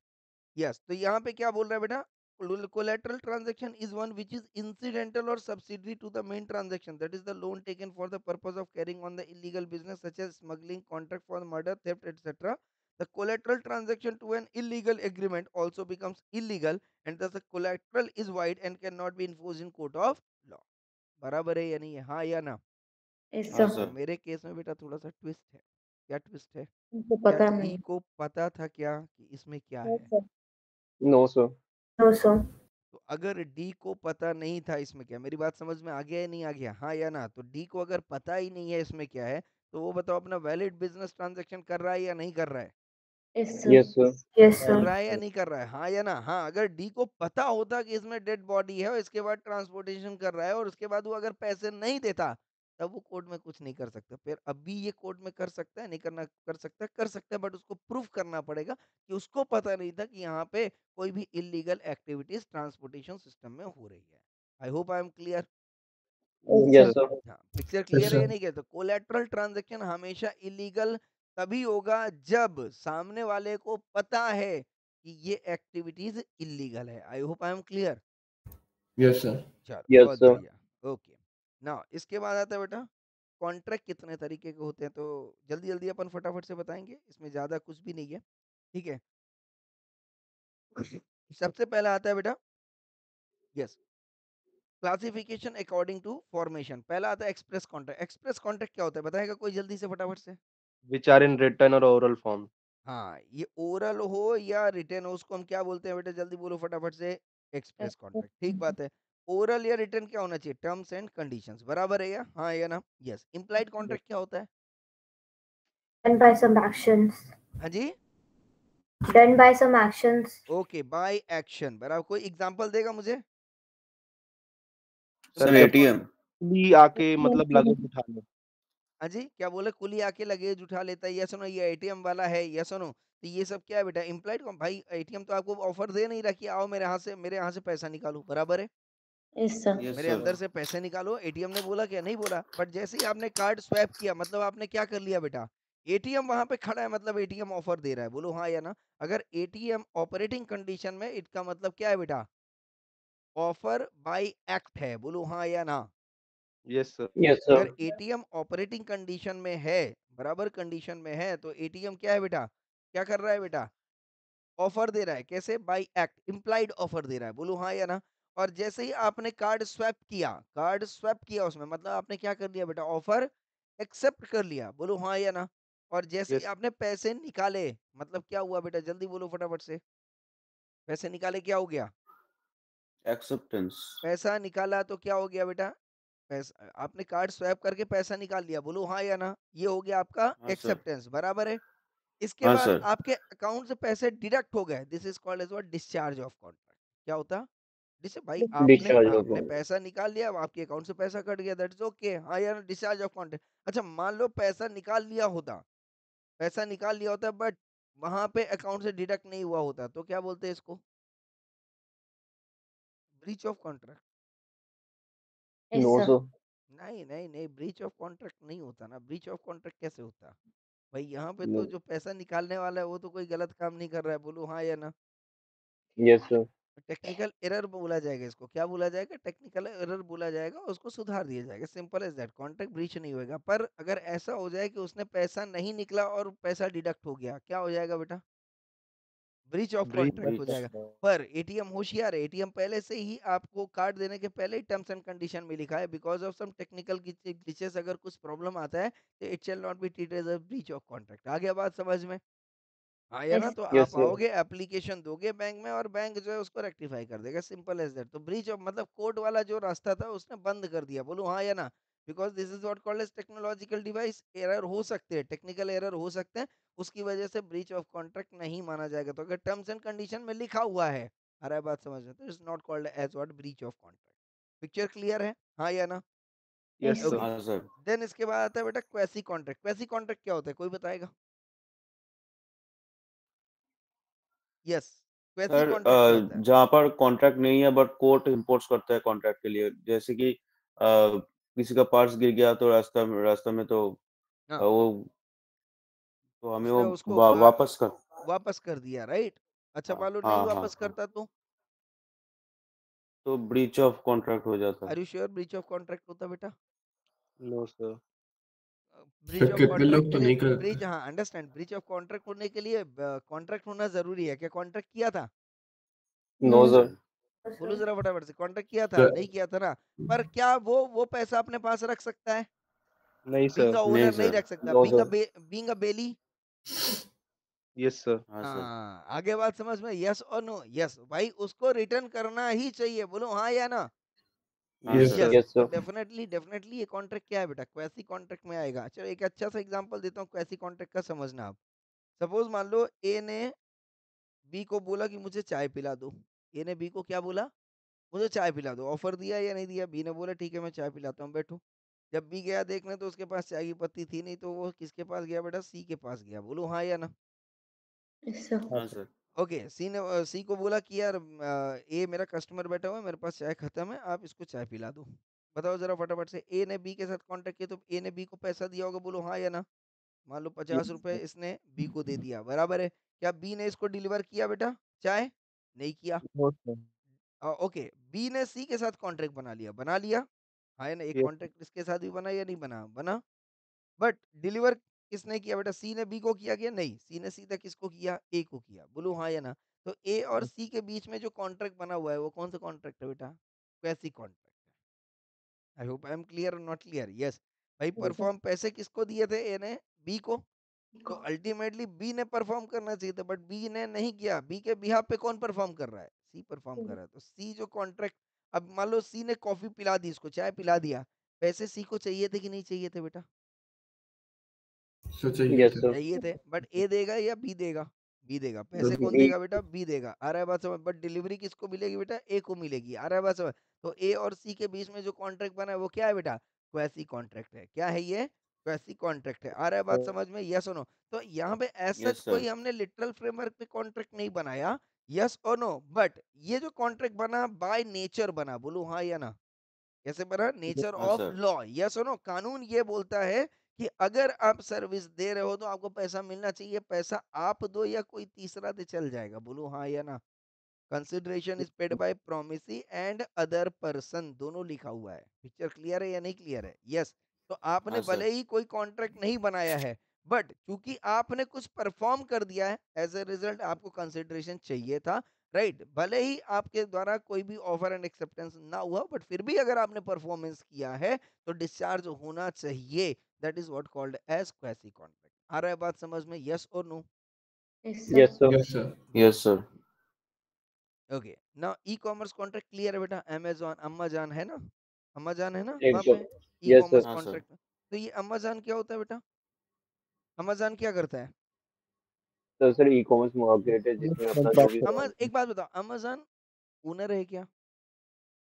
यस। तो यहाँ पे क्या बोल रहा है बेटा? collateral transaction is one which is incidental or subsidiary to the main transaction, that is the loan taken for the purpose of carrying on the illegal business such as smuggling, contract for murder, theft, etc. The collateral transaction to an illegal agreement also becomes illegal, and thus the collateral is void and cannot be enforced in court of law. बराबर है या नहीं है? हाँ या ना? Yes, हाँ sir. तो सर। मेरे केस में बेटा थोड़ा सा ट्विस्ट है। क्या ट्विस्ट है? मुझे क्या पता डी नहीं। को पता था क्या कि इसमें क्या No, है? sir. No, sir. No, sir. तो अगर डी को पता नहीं था इसमें क्या, मेरी बात समझ में आ गया या नहीं आ गया? हाँ या ना? तो डी को अगर पता ही नहीं है इसमें क्या है, तो वो बताओ अपना वैलिड बिजनेस ट्रांजैक्शन कर रहा है या नहीं कर रहा है? Yes, sir. Yes, sir. Yes, कर sir. रहा है या नहीं कर रहा है? हाँ या ना? हाँ, अगर डी को पता होता कि इसमें डेड बॉडी है और इसके बाद ट्रांसपोर्टेशन कर रहा है और उसके बाद वो अगर पैसे नहीं देता, तब वो कोर्ट में कुछ नहीं कर सकता। फिर अभी ये कोर्ट में कर सकता है, नहीं करना कर सकता है, बट उसको प्रूफ करना पड़ेगा कि उसको पता नहीं था कि यहाँ पे कोई भी इलीगल एक्टिविटीज ट्रांसपोर्टेशन सिस्टम में हो रही है। I hope I am clear. Yes, Yes, sir. sir. हाँ, पिक्चर Yes, क्लियर है या sir. नहीं? कहते कोलैटरल ट्रांजैक्शन हमेशा इलीगल तभी होगा जब सामने वाले को पता है कि ये एक्टिविटीज इलीगल है। I hope I am clear. Yes, sir. चलो, Yes, बहुत sir. बढ़िया। ओके, ना इसके बाद आता है बेटा कॉन्ट्रैक्ट कितने तरीके के होते हैं, तो जल्दी जल्दी अपन फटाफट से बताएंगे, इसमें ज्यादा कुछ भी नहीं है, ठीक है। सबसे पहला आता है बेटा, yes, classification according to formation. पहला आता है एक्सप्रेस कॉन्ट्रैक्ट। एक्सप्रेस कॉन्ट्रैक्ट क्या होता है बताएगा कोई जल्दी से फटाफट से? which are in written or oral form. हाँ, ये ओरल हो या रिटर्न हो, उसको हम क्या बोलते हैं बेटा? जल्दी बोलो फटाफट से। एक्सप्रेस कॉन्ट्रैक्ट, ठीक बात है। ओरल या रिटर्न क्या होना चाहिए? टर्म्स एंड कंडीशंस, बराबर है या? हाँ या ना? यस। इम्प्लाइड कॉन्ट्रैक्ट क्या होता है? Done by some actions. हाँ जी, Done by some actions. Okay, by action, बराबर। कोई एग्जांपल देगा मुझे? सर जब एटीएम। भी आके मतलब लगेज उठा ले. हाँ जी, क्या बोले? कुली आके लगेज उठा लेता है, यस सुनो, ये एटीएम वाला है, यस सुनो। तो ये सब क्या है बेटा? इम्प्लाइड। भाई एटीएम तो आपको ऑफर दे नहीं रहा कि आओ मेरे यहाँ से पैसा निकालो, बराबर है? Yes, sir. यस मेरे सर। अंदर से पैसे निकालो, एटीएम ने बोला क्या? नहीं बोला। बट जैसे ही आपने कार्ड स्वैप किया, मतलब आपने क्या कर लिया बेटा? एटीएम वहां पे खड़ा है, मतलब एटीएम ऑफर दे रहा है, बोलो हाँ या ना? अगर एटीएम ऑपरेटिंग कंडीशन में, इसका मतलब क्या है बेटा? ऑफर बाय एक्ट है, बोलो हाँ या ना? Yes, sir. Yes, sir. अगर एटीएम ऑपरेटिंग कंडीशन में है, बराबर कंडीशन में है, तो एटीएम क्या है बेटा? क्या कर रहा है बेटा? ऑफर दे रहा है। कैसे? बाय एक्ट, इम्प्लाइड ऑफर दे रहा है, बोलो हाँ या ना? और जैसे ही आपने कार्ड स्वैप किया उसमें, मतलब आपने क्या कर लिया बेटा? ऑफर एक्सेप्ट कर लिया, बोलो हाँ या ना? और जैसे ही Yes. आपने पैसे निकाले, मतलब क्या हुआ बेटा? जल्दी बोलो फटाफट से। पैसे निकाले, क्या हो गया? एक्सेप्टेंस। पैसा निकाला तो क्या हो गया बेटा? पैसा, आपने कार्ड स्वैप करके पैसा निकाल लिया, बोलो हाँ या ना? ये हो गया आपका हाँ सर। एक्सेप्टेंस, बराबर है? इसके हाँ बाद सर। आपके अकाउंट से पैसे डिडक्ट हो गए, this is called as what? Discharge of contract. क्या होता? जैसे भाई आपने Discharge of आपने contract. पैसा निकाल लिया, अब आपके अकाउंट से पैसा कट गया, दैट इज ओके, हाँ यार, डिस्चार्ज ऑफ कॉन्ट्रैक्ट। अच्छा, मान लो पैसा निकाल लिया होता, बट वहां पे अकाउंट से डिडक्ट नहीं हुआ होता, तो क्या बोलते हैं इसको? Breach of contract. Yes, No, sir. sir. नहीं नहीं नहीं, ब्रीच ऑफ कॉन्ट्रैक्ट नहीं होता ना। ब्रीच ऑफ कॉन्ट्रैक्ट कैसे होता? भाई यहाँ पे तो No. जो पैसा निकालने वाला है वो तो कोई गलत काम नहीं कर रहा है, बोलो हाँ या ना? Yes, sir. टेक्निकल एरर बोला जाएगा इसको। क्या बोला जाएगा? टेक्निकल एरर बोला जाएगा, उसको सुधार दिया जाएगा, simple as that. Contract breach नहीं होएगा। पर अगर ऐसा हो जाए कि उसने पैसा नहीं निकला और पैसा डिडक्ट हो गया, क्या हो जाएगा बेटा? ब्रीच ऑफ Breach कॉन्ट्रैक्ट हो ब्रीच। जाएगा। पर एटीएम होशियार है, एटीएम पहले से ही आपको कार्ड देने के पहले ही टर्म्स एंड कंडीशन में लिखा है, because of some technical glitches अगर कुछ प्रॉब्लम आता है तो it shall not be treated as a breach of contract. आ गया बात समझ में? हाँ या ना? Yes. तो Yes, आप sir. आओगे, एप्लीकेशन दोगे बैंक में, और बैंक जो है उसको रेक्टिफाई कर देगा, सिंपल एज दैट। तो ब्रीच ऑफ मतलब कोर्ट वाला जो रास्ता था उसने बंद कर दिया, बोलो हाँ या ना? Because this is what called as technological device, error हो सकते हैं, टेक्निकल एरर हो सकते हैं, उसकी वजह से ब्रीच ऑफ कॉन्ट्रैक्ट नहीं माना जाएगा। तो अगर टर्म्स एंड कंडीशन में लिखा हुआ है, आ रहा है बात समझ में, तो it's not called as what? Breach of contract. Picture clear है? हाँ या ना? Yes, Yes, sir. sir. Okay. हाँ सर। देन इसके बाद आता है बेटा क्वेसी कॉन्ट्रैक्ट। क्वेसी कॉन्ट्रैक्ट क्या होता है, कोई बताएगा? यस, क्वेसी सर कॉन्ट्रैक्ट क्या होता है? जहाँ पर कॉन्ट्रैक्ट नहीं है बट कोर्ट इम्पोर्ट्स करता है कॉन्ट्रैक्ट के लिए, जैसे कि किसी का पर्स गिर गया तो रास्ता में तो हाँ, वो तो हमें वो उसने उसको वापस कर। वापस कर दिया, राइट? अच्छा, हाँ मान लो नहीं हाँ हाँ वापस हाँ। करता तो? तो ब्रीच ऑफ कॉन्ट्रैक्ट हो जाता है। Are you sure breach of contract होता बेटा? No, sir. Breach sir of कितने कॉन्ट्रैक्ट लोग के तो लिए नहीं करते. ब्रीच, हाँ अंडरस्टैंड, ब्रीच ऑफ कॉन्ट्रैक्ट होने के लिए कॉन्ट्रैक्ट होना जरूरी है क्या? कॉन्ट्रैक्ट किया था? No, नहीं sir. सर। बोलो जरा फटाफट से, कॉन्ट्रैक्ट किया था? सर नहीं किया था ना? पर क्या वो पैसा अपने पास रख सकता है? नहीं बीइंग sir. अ नहीं ओनर नहीं सर। रख सकता, No, being sir. Being a bailee. Yes, sir. हाँ सर। हाँ, आगे बात समझ में? यस और नो? यस भाई, उसको रिटर्न करना ही चाहिए, बोलो हाँ या ना? हाँ Yes, सर यस, yes तो sir, डेफिनेटली ये कॉन्ट्रैक्ट क्या है बेटा, क्वेसी कॉन्ट्रैक्ट में आएगा। चलो एक अच्छा सा एग्जांपल देता हूँ क्वेसी कॉन्ट्रैक्ट का, समझना आप। सपोज मान लो ए ने बी को बोला कि मुझे चाय पिला दो। ए ने बी को क्या बोला, मुझे चाय पिला दो। ऑफर दिया या नहीं दिया, बी ने बोला ठीक है मैं चाय पिलाता हूँ, बैठो। जब बी गया देखने तो उसके पास चाय की पत्ती थी नहीं, तो वो किसके पास गया बेटा, सी के पास गया। बोलो हाँ या ना। Yes, sir. हाँ सर ओके, सी को बोला कि यार ए मेरा कस्टमर बैठा हुआ है, मेरे पास चाय खत्म है, आप इसको चाय पिला दो। बताओ जरा फटाफट से, ए ने बी के साथ कांटेक्ट किया तो ए ने बी को पैसा दिया होगा, बोलो हाँ या ना। मान लो 50 रुपए इसने बी को दे दिया, बराबर है। क्या बी ने इसको डिलीवर किया बेटा चाय, नहीं किया। no sir, ओके, बी ने सी के साथ कॉन्ट्रैक्ट बना लिया, बना लिया, हाँ है ना। एक yes कॉन्ट्रैक्ट इसके साथ भी बना या नहीं बना, बना। बट डिलीवर किसने किया बेटा, सी ने बी को किया, क्या नहीं, सी ने सीधा किसको किया, ए को किया। बोलो हाँ या ना। तो ए और सी के बीच में जो कॉन्ट्रैक्ट बना हुआ है वो कौन सा कॉन्ट्रैक्ट है बेटा, वैसी कॉन्ट्रैक्ट है। I hope I am clear और नॉट क्लियर। यस भाई, Yes, sir. परफॉर्म पैसे किसको दिए थे, ए ने बी को। तो अल्टीमेटली बी ने परफॉर्म करना चाहिए था, बट बी ने नहीं किया। बी के बिहाफ पे कौन परफॉर्म कर रहा है, सी परफॉर्म कर रहा है। तो सी जो कॉन्ट्रैक्ट, अब मान लो सी ने कॉफी पिला दी, इसको चाय पिला दिया, पैसे सी को चाहिए थे कि नहीं चाहिए थे बेटा, so चाहिए yes थे। sir, चाहिए थे। बट ए देगा या बी देगा, बी देगा। पैसे बिल्कुल। कौन देगा बेटा, बी देगा। आ रहा है बात समझ। बट डिलीवरी किसको मिलेगी बेटा, ए को मिलेगी। आ रहा है बात समझ। तो ए और सी के बीच में जो कॉन्ट्रैक्ट बना है वो क्या है बेटा, क्वेसी कॉन्ट्रैक्ट है। क्या है ये, क्वेसी कॉन्ट्रैक्ट है। आ रहा है बात समझ में, यस और नो। तो यहाँ पे एज सच यस सर कोई हमने लिटरल फ्रेमवर्क पे कॉन्ट्रैक्ट नहीं बनाया, यस और नो। बट ये जो कॉन्ट्रैक्ट बना बाय नेचर बना, बोलो हाँ या ना। कैसे बना, नेचर हाँ ऑफ सर लॉ, यस और नो। कानून ये बोलता है कि अगर आप सर्विस दे रहे हो तो आपको पैसा मिलना चाहिए। पैसा आप दो या कोई तीसरा दे, चल जाएगा। बोलो हाँ या ना। Consideration is paid by promisee and other person, दोनों लिखा हुआ है। पिक्चर क्लियर है या नहीं क्लियर है, यस। तो आपने हाँ सर भले ही कोई कॉन्ट्रैक्ट नहीं बनाया है, बट क्योंकि आपने कुछ परफॉर्म कर दिया है, एज ए रिजल्ट आपको कंसिडरेशन चाहिए था, राइट। भले ही आपके द्वारा कोई भी ऑफर एंड एक्सेप्टेंस ना हुआ, बट फिर भी अगर आपने परफॉर्मेंस किया है तो डिस्चार्ज होना चाहिए। That is what called as quasi contract. आ रहा है बात समझ में, यस और no. Yes, sir. yes sir, Yes, sir. Yes sir okay, now e commerce contract clear है बेटा। अमेजोन, अम्माजान है ना, अम्माजान है ना वहाँ एकदम, पे ई yes sir, कॉमर्स हाँ सर कॉन्ट्रैक्ट। तो ये अम्माजान क्या होता है बेटा, अम्माजान क्या करता है। तो सर ई कॉमर्स मार्केट है जिसमें अपना जो भी अमा एक बात बताओ, अमेजोन ओनर है क्या,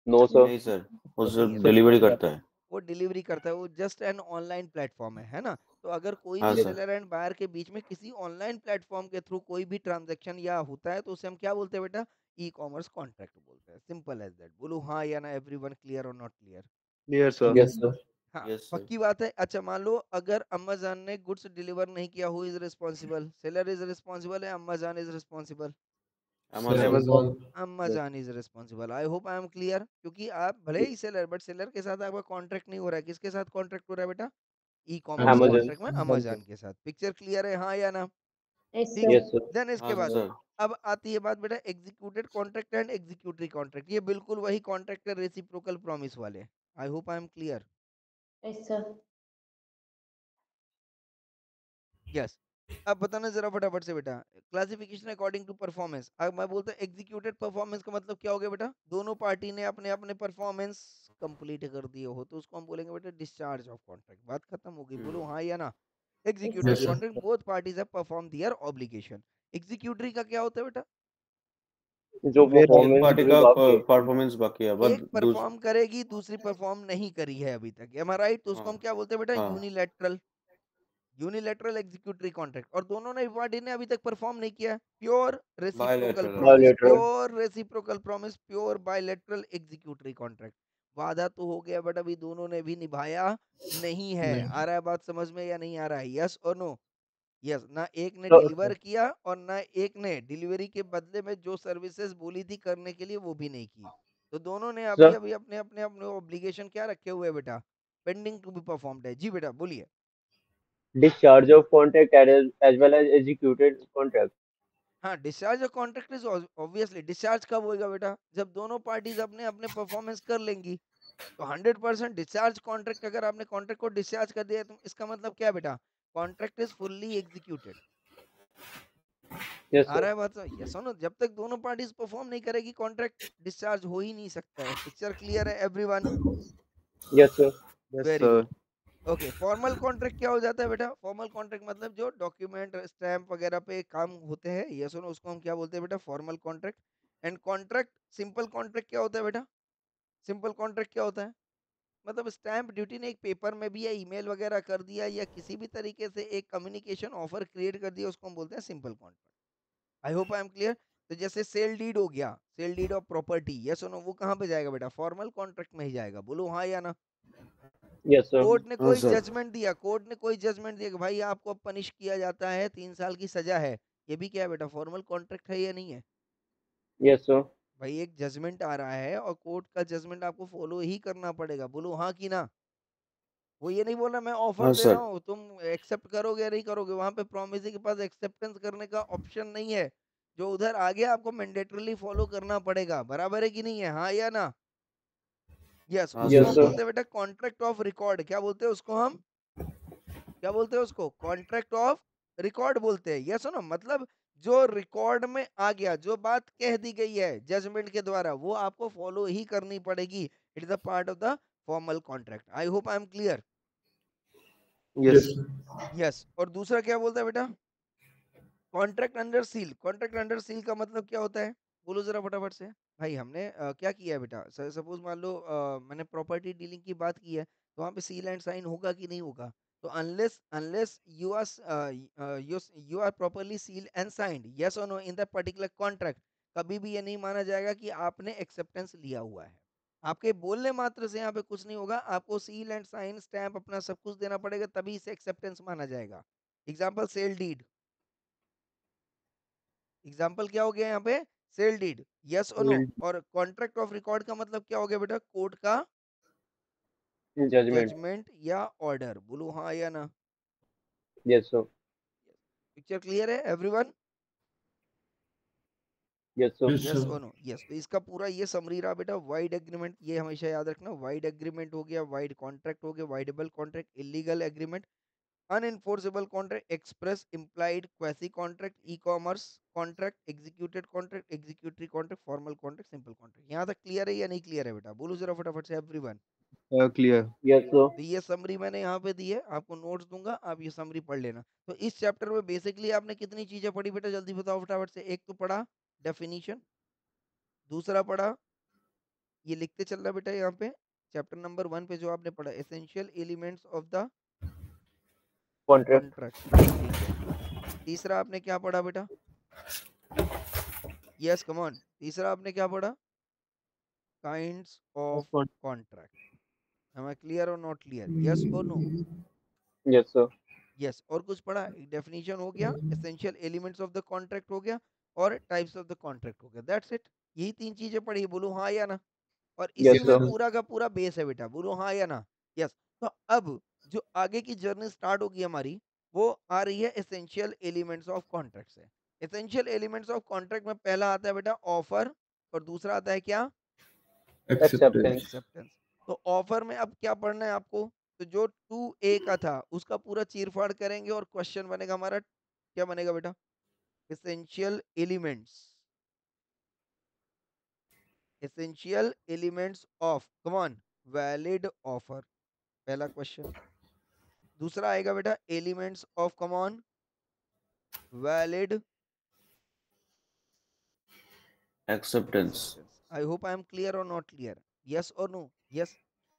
नो सर, नहीं सर वो नहीं सिर्फ है। डिलीवरी करता है वो डिलीवरी करता है, वो जस्ट एन ऑनलाइन प्लेटफॉर्म है ना। तो अगर कोई हाँ भी सर सेलर एंड बायर के बीच में किसी ऑनलाइन प्लेटफॉर्म के थ्रू कोई भी ट्रांजैक्शन या होता है तो उसे हम क्या बोलते हैं बेटा, ई कॉमर्स कॉन्ट्रैक्ट बोलते हैं। Simple as that. बोलो हाँ या ना, एवरीवन क्लियर और not clear. Clear, sir. yes sir, हाँ, यस सर पक्की बात है। अच्छा मान लो अगर अमेज़न ने गुड्स डिलीवर नहीं किया, who is responsible, seller is responsible है, Amazon is responsible, Amazon Amazon. Amazon. Amazon is responsible. I hope I am clear. क्योंकि आप भले ही सेलर, बट सेलर के साथ आपका कॉन्ट्रैक्ट नहीं हो रहा है, किसके साथ कॉन्ट्रैक्ट हो रहा है बेटा, e commerce Amazon. Amazon, contract में अमेज़न के साथ। पिक्चर क्लियर है हाँ या ना, Yes, ठीक sir. है। yes sir, देन इसके हाँ बाद सर अब आती है बात बेटा executed contract and executory contract. ये बिल्कुल वही कॉन्ट्रैक्ट है रेसिप्रोकल प्रॉमिस वाले। आई hope I am clear. Yes, sir. Yes, अब बताना जरा फटाफट से बेटा, क्लासिफिकेशन अकॉर्डिंग टू परफॉर्मेंस। अब मैं बोलता हूँ एग्जीक्यूटेड परफॉर्मेंस का मतलब क्या हो गया बेटा, दोनों पार्टी ने अपने अपने परफॉर्मेंस कंप्लीट कर दिए हो तो उसको हम बोलेंगे बेटा डिस्चार्ज ऑफ कॉन्ट्रैक्ट। बात खत्म हो गई, बोलो हाँ या ना। Yes, executed Yes, sir. sir. Contract both parties have perform their obligation. Executory का क्या होता है बेटा, जो Where एक परफॉर्मेंस पार्टी अभी का बाकी है, परफॉर्मेंस बाकी है बट एक परफॉर्म करेगी दूसरी परफॉर्म नहीं करी है अभी तक, एम आई राइट। तो उसको हाँ हम क्या बोलते हैं बेटा, हाँ यूनिलैटरल, यूनिलैटरल एग्जीक्यूटरी कॉन्ट्रैक्ट। और दोनों ने पार्टी ने अभी तक परफॉर्म नहीं किया, pure reciprocal bilateral promise, bilateral, pure reciprocal promise, pure bilateral executory contract. वादा तो हो गया बट अभी दोनों ने भी निभाया नहीं है। नहीं. आ रहा है बात समझ में या नहीं आ रहा है, यस और नो। यस, ना एक ने तो डिलीवर किया और ना एक ने डिलीवरी के बदले में जो सर्विसेज बोली थी करने के लिए वो भी नहीं की। तो दोनों ने अभी सर अभी अपने अपने अपने ऑब्लिगेशन क्या रखे हुए हैं बेटा, पेंडिंग टू बी परफॉर्म्ड है। जी बेटा बोलिए। discharge of contract as well as executed contract, हाँ, discharge of contract is obviously, discharge कब होएगा बेटा, जब दोनों पार्टीज अपने अपने परफॉर्मेंस कर लेंगी। तो 100% डिस्चार्ज कॉन्ट्रैक्ट, अगर आपने कॉन्ट्रैक्ट को डिस्चार्ज कर दिया तो इसका मतलब क्या है बेटा, contract is fully executed. Yes, आ sir. रहा है बात? यस और नो? जब तक दोनों पार्टीज परफॉर्म नहीं करेगी कॉन्ट्रैक्ट डिस्चार्ज हो ही नहीं सकता है। पिक्चर क्लियर है everyone? Yes, sir. Yes, very sir. Good. Okay, formal contract क्या हो जाता है बेटा? फॉर्मल कॉन्ट्रैक्ट मतलब जो डॉक्यूमेंट स्टैम्प वगैरह पे काम होते हैं, यस और नो, उसको हम क्या बोलते हैं बेटा? Formal contract. And contract, simple contract क्या होता है बेटा? सिंपल कॉन्ट्रैक्ट क्या होता है? मतलब स्टैम्प ड्यूटी ने एक पेपर में भी या ईमेल वगैरह कर दिया या किसी भी तरीके से एक कम्युनिकेशन ऑफर क्रिएट कर दिया, उसको हम बोलते हैं simple contract. I hope I am clear. तो जैसे सेल डीड हो गया, sale deed of property, yes और नो, वो कहाँ पे जाएगा बेटा? फॉर्मल कॉन्ट्रैक्ट में ही जाएगा। बोलो हाँ या ना? Yes, sir. कोर्ट ने हाँ कोई सर। जजमेंट दिया, कोर्ट ने कोई जजमेंट दिया कि भाई आपको अब पनिश किया जाता है, 3 साल की सजा है, ये भी क्या है बेटा? फॉर्मल कॉन्ट्रैक्ट है या नहीं है? Yes, sir. भाई एक जजमेंट आ रहा है और कोर्ट का जजमेंट आपको फॉलो ही करना पड़ेगा। बोलो हाँ कि ना? वो ये नहीं बोल रहा मैं ऑफर हाँ दे रहा सर। हूँ तुम एक्सेप्ट करोगे या नहीं करोगे, वहां पे प्रोमिसी के पास एक्सेप्टेंस करने का ऑप्शन नहीं है। जो उधर आगे आपको मैंडेटरली फॉलो करना पड़ेगा। बराबर है कि नहीं है? हाँ या ना? यस, हाँ उसको Yes, हम सर। sir. बोलते हैं बेटा कॉन्ट्रैक्ट ऑफ रिकॉर्ड। क्या बोलते हैं उसको हम? क्या बोलते हैं उसको? कॉन्ट्रैक्ट ऑफ रिकॉर्ड बोलते हैं। Yes no? मतलब जो रिकॉर्ड में आ गया, जो बात कह दी गई है जजमेंट के द्वारा, वो आपको फॉलो ही करनी पड़ेगी। It is a part of the formal contract. I hope I am clear? Yes, Yes. sir. Yes. और दूसरा क्या बोलता है बेटा? Contract under seal. Contract under seal का मतलब क्या होता है? बोलो जरा फटाफट से। भाई हमने क्या किया है बेटा? सपोज मान लो मैंने प्रॉपर्टी डीलिंग की बात की है, तो वहां पे सील एंड साइन होगा कि नहीं होगा? तो unless unless you are you are properly sealed and signed, yes और no, in that particular contract, कभी भी ये नहीं माना जाएगा कि आपने एक्सेप्टेंस लिया हुआ है। आपके बोलने मात्र से यहाँ पे कुछ नहीं होगा, आपको सील एंड साइन स्टैंप अपना सब कुछ देना पड़ेगा, तभी इसे एक्सेप्टेंस माना जाएगा। Example sale deed. एग्जाम्पल क्या हो गया यहाँ पे? Sale deed. यस और नो? Well, और कॉन्ट्रैक्ट ऑफ रिकॉर्ड का मतलब क्या हो गया बेटा? कोर्ट का Judgment. जजमेंट या ऑर्डर। बोलो हाँ या ना? Yes, sir. पिक्चर क्लियर है everyone? Yes, sir. Yes, yes sir. और नो? यस। तो इसका पूरा ये समरी रहा बेटा। वाइड एग्रीमेंट, ये हमेशा याद रखना। वाइड एग्रीमेंट हो गया, वाइड कॉन्ट्रैक्ट हो गया, voidable contract, illegal agreement, unenforceable contract, express, implied, quasi contract, e commerce contract, executed contract, executory contract, formal contract, simple contract. यहाँ तक क्लियर है या नहीं क्लियर है बेटा? बोलो जरा फटाफट से एवरीवन। clear. Yes, sir. तो ये समरी मैंने यहाँ पे दी है, आपको नोट्स दूंगा, आप ये समरी पढ़ लेना। तो इस चैप्टर में बेसिकली आपने कितनी चीजें पढ़ी बेटा? जल्दी बताओ फटाफट से। एक तो पढ़ा डेफिनेशन, दूसरा पढ़ा, ये लिखते चलना बेटा यहाँ पे, चैप्टर नंबर 1 पे जो आपने पढ़ा, essential elements of the Contract. Contract. ठीक है। तीसरा आपने क्या पढ़ा बेटा? Yes come on. तीसरा आपने क्या पढ़ा? Kinds of contract. Am I clear और नॉट क्लियर? यस और नो? Yes, sir. यस। और कुछ पढ़ा? एक डेफिनेशन हो गया, essential elements of the contract हो गया, और टाइप्स ऑफ द कॉन्ट्रैक्ट हो गया। That's it. यही 3 चीजें पढ़ी। बोलो हाँ या ना? और Yes, इसी Yes, में sir. sir. पूरा का पूरा बेस है बेटा। बोलो हाँ या ना? यस। तो अब जो आगे की जर्नी स्टार्ट होगी हमारी, वो आ रही है एसेंशियल एलिमेंट्स ऑफ कॉन्ट्रैक्ट से। एसेंशियल एलिमेंट्स ऑफ कॉन्ट्रैक्ट में पहला आता है बेटा ऑफर, और दूसरा आता है क्या? Acceptance. Acceptance. एक्सेप्टेंस। तो ऑफर में अब क्या पढ़ना है आपको? तो जो 2A का था उसका पूरा चीरफाड़ करेंगे, और क्वेश्चन बनेगा हमारा, क्या बनेगा बेटा? Essential elements, essential elements of, come on, valid offer, पहला क्वेश्चन। दूसरा आएगा बेटा elements of, come on, valid acceptance. Acceptance. I hope I am clear और नॉट क्लियर? यस और no? Yes.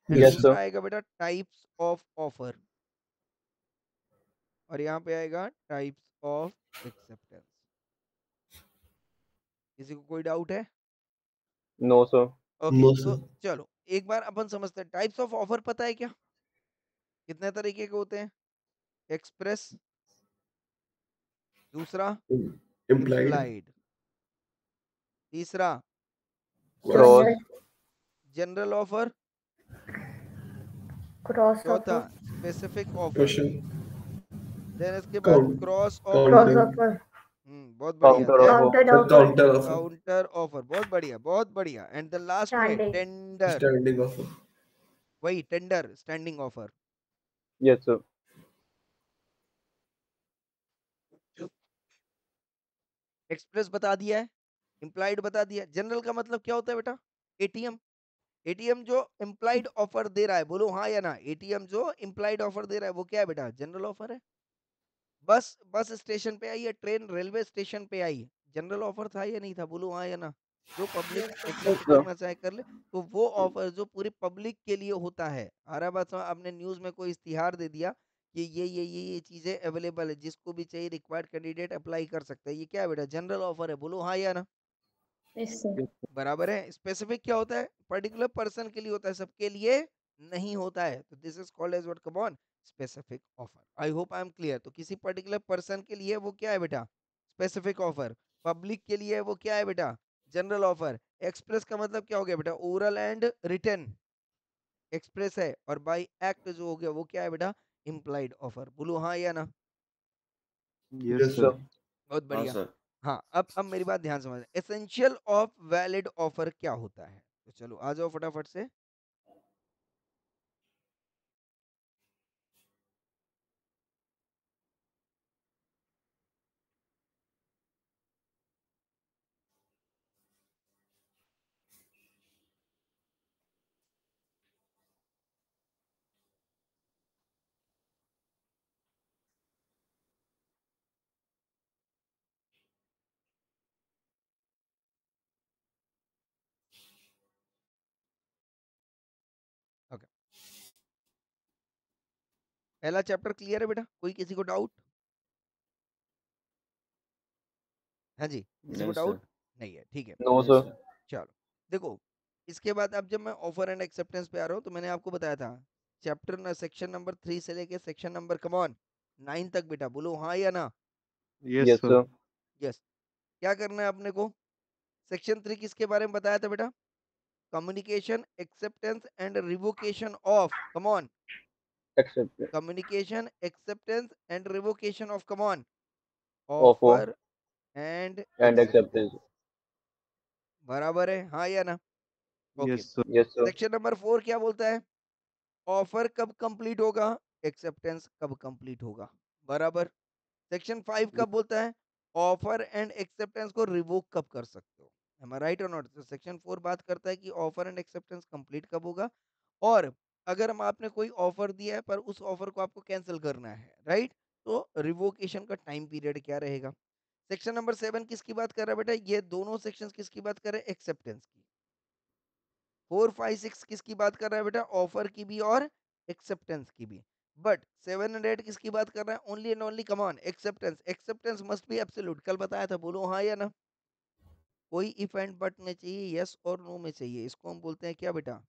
And Yes, Yes, sir. दूसरा sir. आएगा बेटा types of offer, और यहाँ पे आएगा टाइप्स ऑफ एक्सेप्टेंस। किसी को कोई डाउट है? No, sir. ओके No, तो sir. चलो एक बार अपन समझते हैं टाइप्स ऑफ ऑफर। पता है क्या कितने तरीके के होते हैं? एक्सप्रेस, दूसरा Implied. इम्प्लाइड, तीसरा Cross. Standard general offer, cross चौथा offer. Specific offer, Question. Then इसके बाद Count. Cross offer. Cross Counter. offer. बहुत बढ़िया। Counter देन offer. Counter The offer. counter offer. Counter offer. बहुत बढ़िया, बहुत बढ़िया। एंड द लास्ट में Standing. Tender, Standing offer. वही tender, standing offer. Yes, sir. Express बता दिया है, इम्प्लाइड बता दिया। जनरल का मतलब क्या होता है बेटा? एटीएम। एटीएम जो इम्प्लाइड ऑफर दे रहा है, बोलो हाँ या ना। एटीएम जो इम्प्लाइड ऑफर दे रहा है वो क्या है बेटा? जनरल ऑफर है। बस स्टेशन पे आई है, ट्रेन रेलवे स्टेशन पे आई, जनरल ऑफर था या नहीं था? बोलो हाँ या ना। जो पब्लिक Yes, sir. एक्सेप्ट करना चाहे कर ले। तो वो ऑफर जो पूरी पब्लिक के लिए होता है, आ रहा बात समझ? आपने न्यूज में कोई इश्तिहार दे दिया कि ये चीजें अवेलेबल है, जिसको भी चाहिए रिक्वायर्ड कैंडिडेट अप्लाई कर सकता है, ये क्या है बेटा? जनरल ऑफर है। बोलो हाँ या ना। Yes, sir. Yes. बराबर है। स्पेसिफिक क्या होता है? पर्टिकुलर पर्सन के लिए होता है, सबके लिए नहीं होता है। तो this is called as what? Come on, specific offer. I hope I am clear. तो किसी पर्टिकुलर पर्सन के लिए वो क्या है बेटा? Specific offer. पब्लिक के लिए वो क्या है बेटा? General offer. एक्सप्रेस का मतलब क्या हो गया बेटा? ओरल एंड रिटन एक्सप्रेस है। और बाई एक्ट जो हो गया वो क्या है बेटा? Implied offer. बोलो हाँ या ना। Yes, Yes, sir. sir. बहुत हाँ बढ़िया। सर। हाँ, अब मेरी बात ध्यान समझ। एसेंशियल ऑफ वैलिड ऑफर क्या होता है? तो चलो आ जाओ फटाफट से। ओके, पहला चैप्टर क्लियर है बेटा? कोई किसी को डाउट? हाँ जी, किसी को नहीं डाउट? सर। नहीं है, ठीक है। No, नहीं sir. सर। चलो देखो, इसके बाद अब जब मैं ऑफर एंड एक्सेप्टेंस पे आ रहा हूँ, तो मैंने आपको बताया था चैप्टर ना सेक्शन नंबर 3 से लेके सेक्शन नंबर कम ऑन 9 तक बेटा। बोलो हाँ या ना। Yes, Yes, sir. sir. Yes. क्या करना है अपने को? सेक्शन 3 किसके बारे में बताया था बेटा? Communication, acceptance and revocation of, come on, Accepted. Communication, acceptance and revocation of, come on, Offer offer and and acceptance. acceptance. बराबर है हाँ या ना? Okay. Yes, sir. Yes, sir. Section number 4 क्या बोलता है? ऑफर कब कंप्लीट होगा, एक्सेप्टेंस कब कंप्लीट होगा। बराबर। सेक्शन 5 कब बोलता है? ऑफर एंड एक्सेप्टेंस को रिवोक कब कर सकते हो। M I right or not? तो सेक्शन 4 बात करता है कि ऑफर एंड एक्सेप्टेंस कंप्लीट कब होगा, और अगर हम आपने कोई ऑफर दिया है पर उस ऑफर को आपको कैंसिल करना है, राइट, तो रिवोकेशन का टाइम पीरियड क्या रहेगा। सेक्शन नंबर 7 किसकी बात कर रहा है बेटा? ये दोनों सेक्शंस किसकी बात कर रहे हैं? एक्सेप्टेंस की। 4, 5, 6 किसकी बात कर रहा है बेटा? ऑफर की भी और एक्सेप्टेंस की भी। बट 7 और 8 किसकी बात कर रहा है? Only and only come on acceptance. Acceptance must be absolute. कल बताया था, बोलो हाँ या ना। कोई इफ एंड बट नहीं चाहिए, यस और नो में चाहिए। इसको हम बोलते हैं क्या बेटा?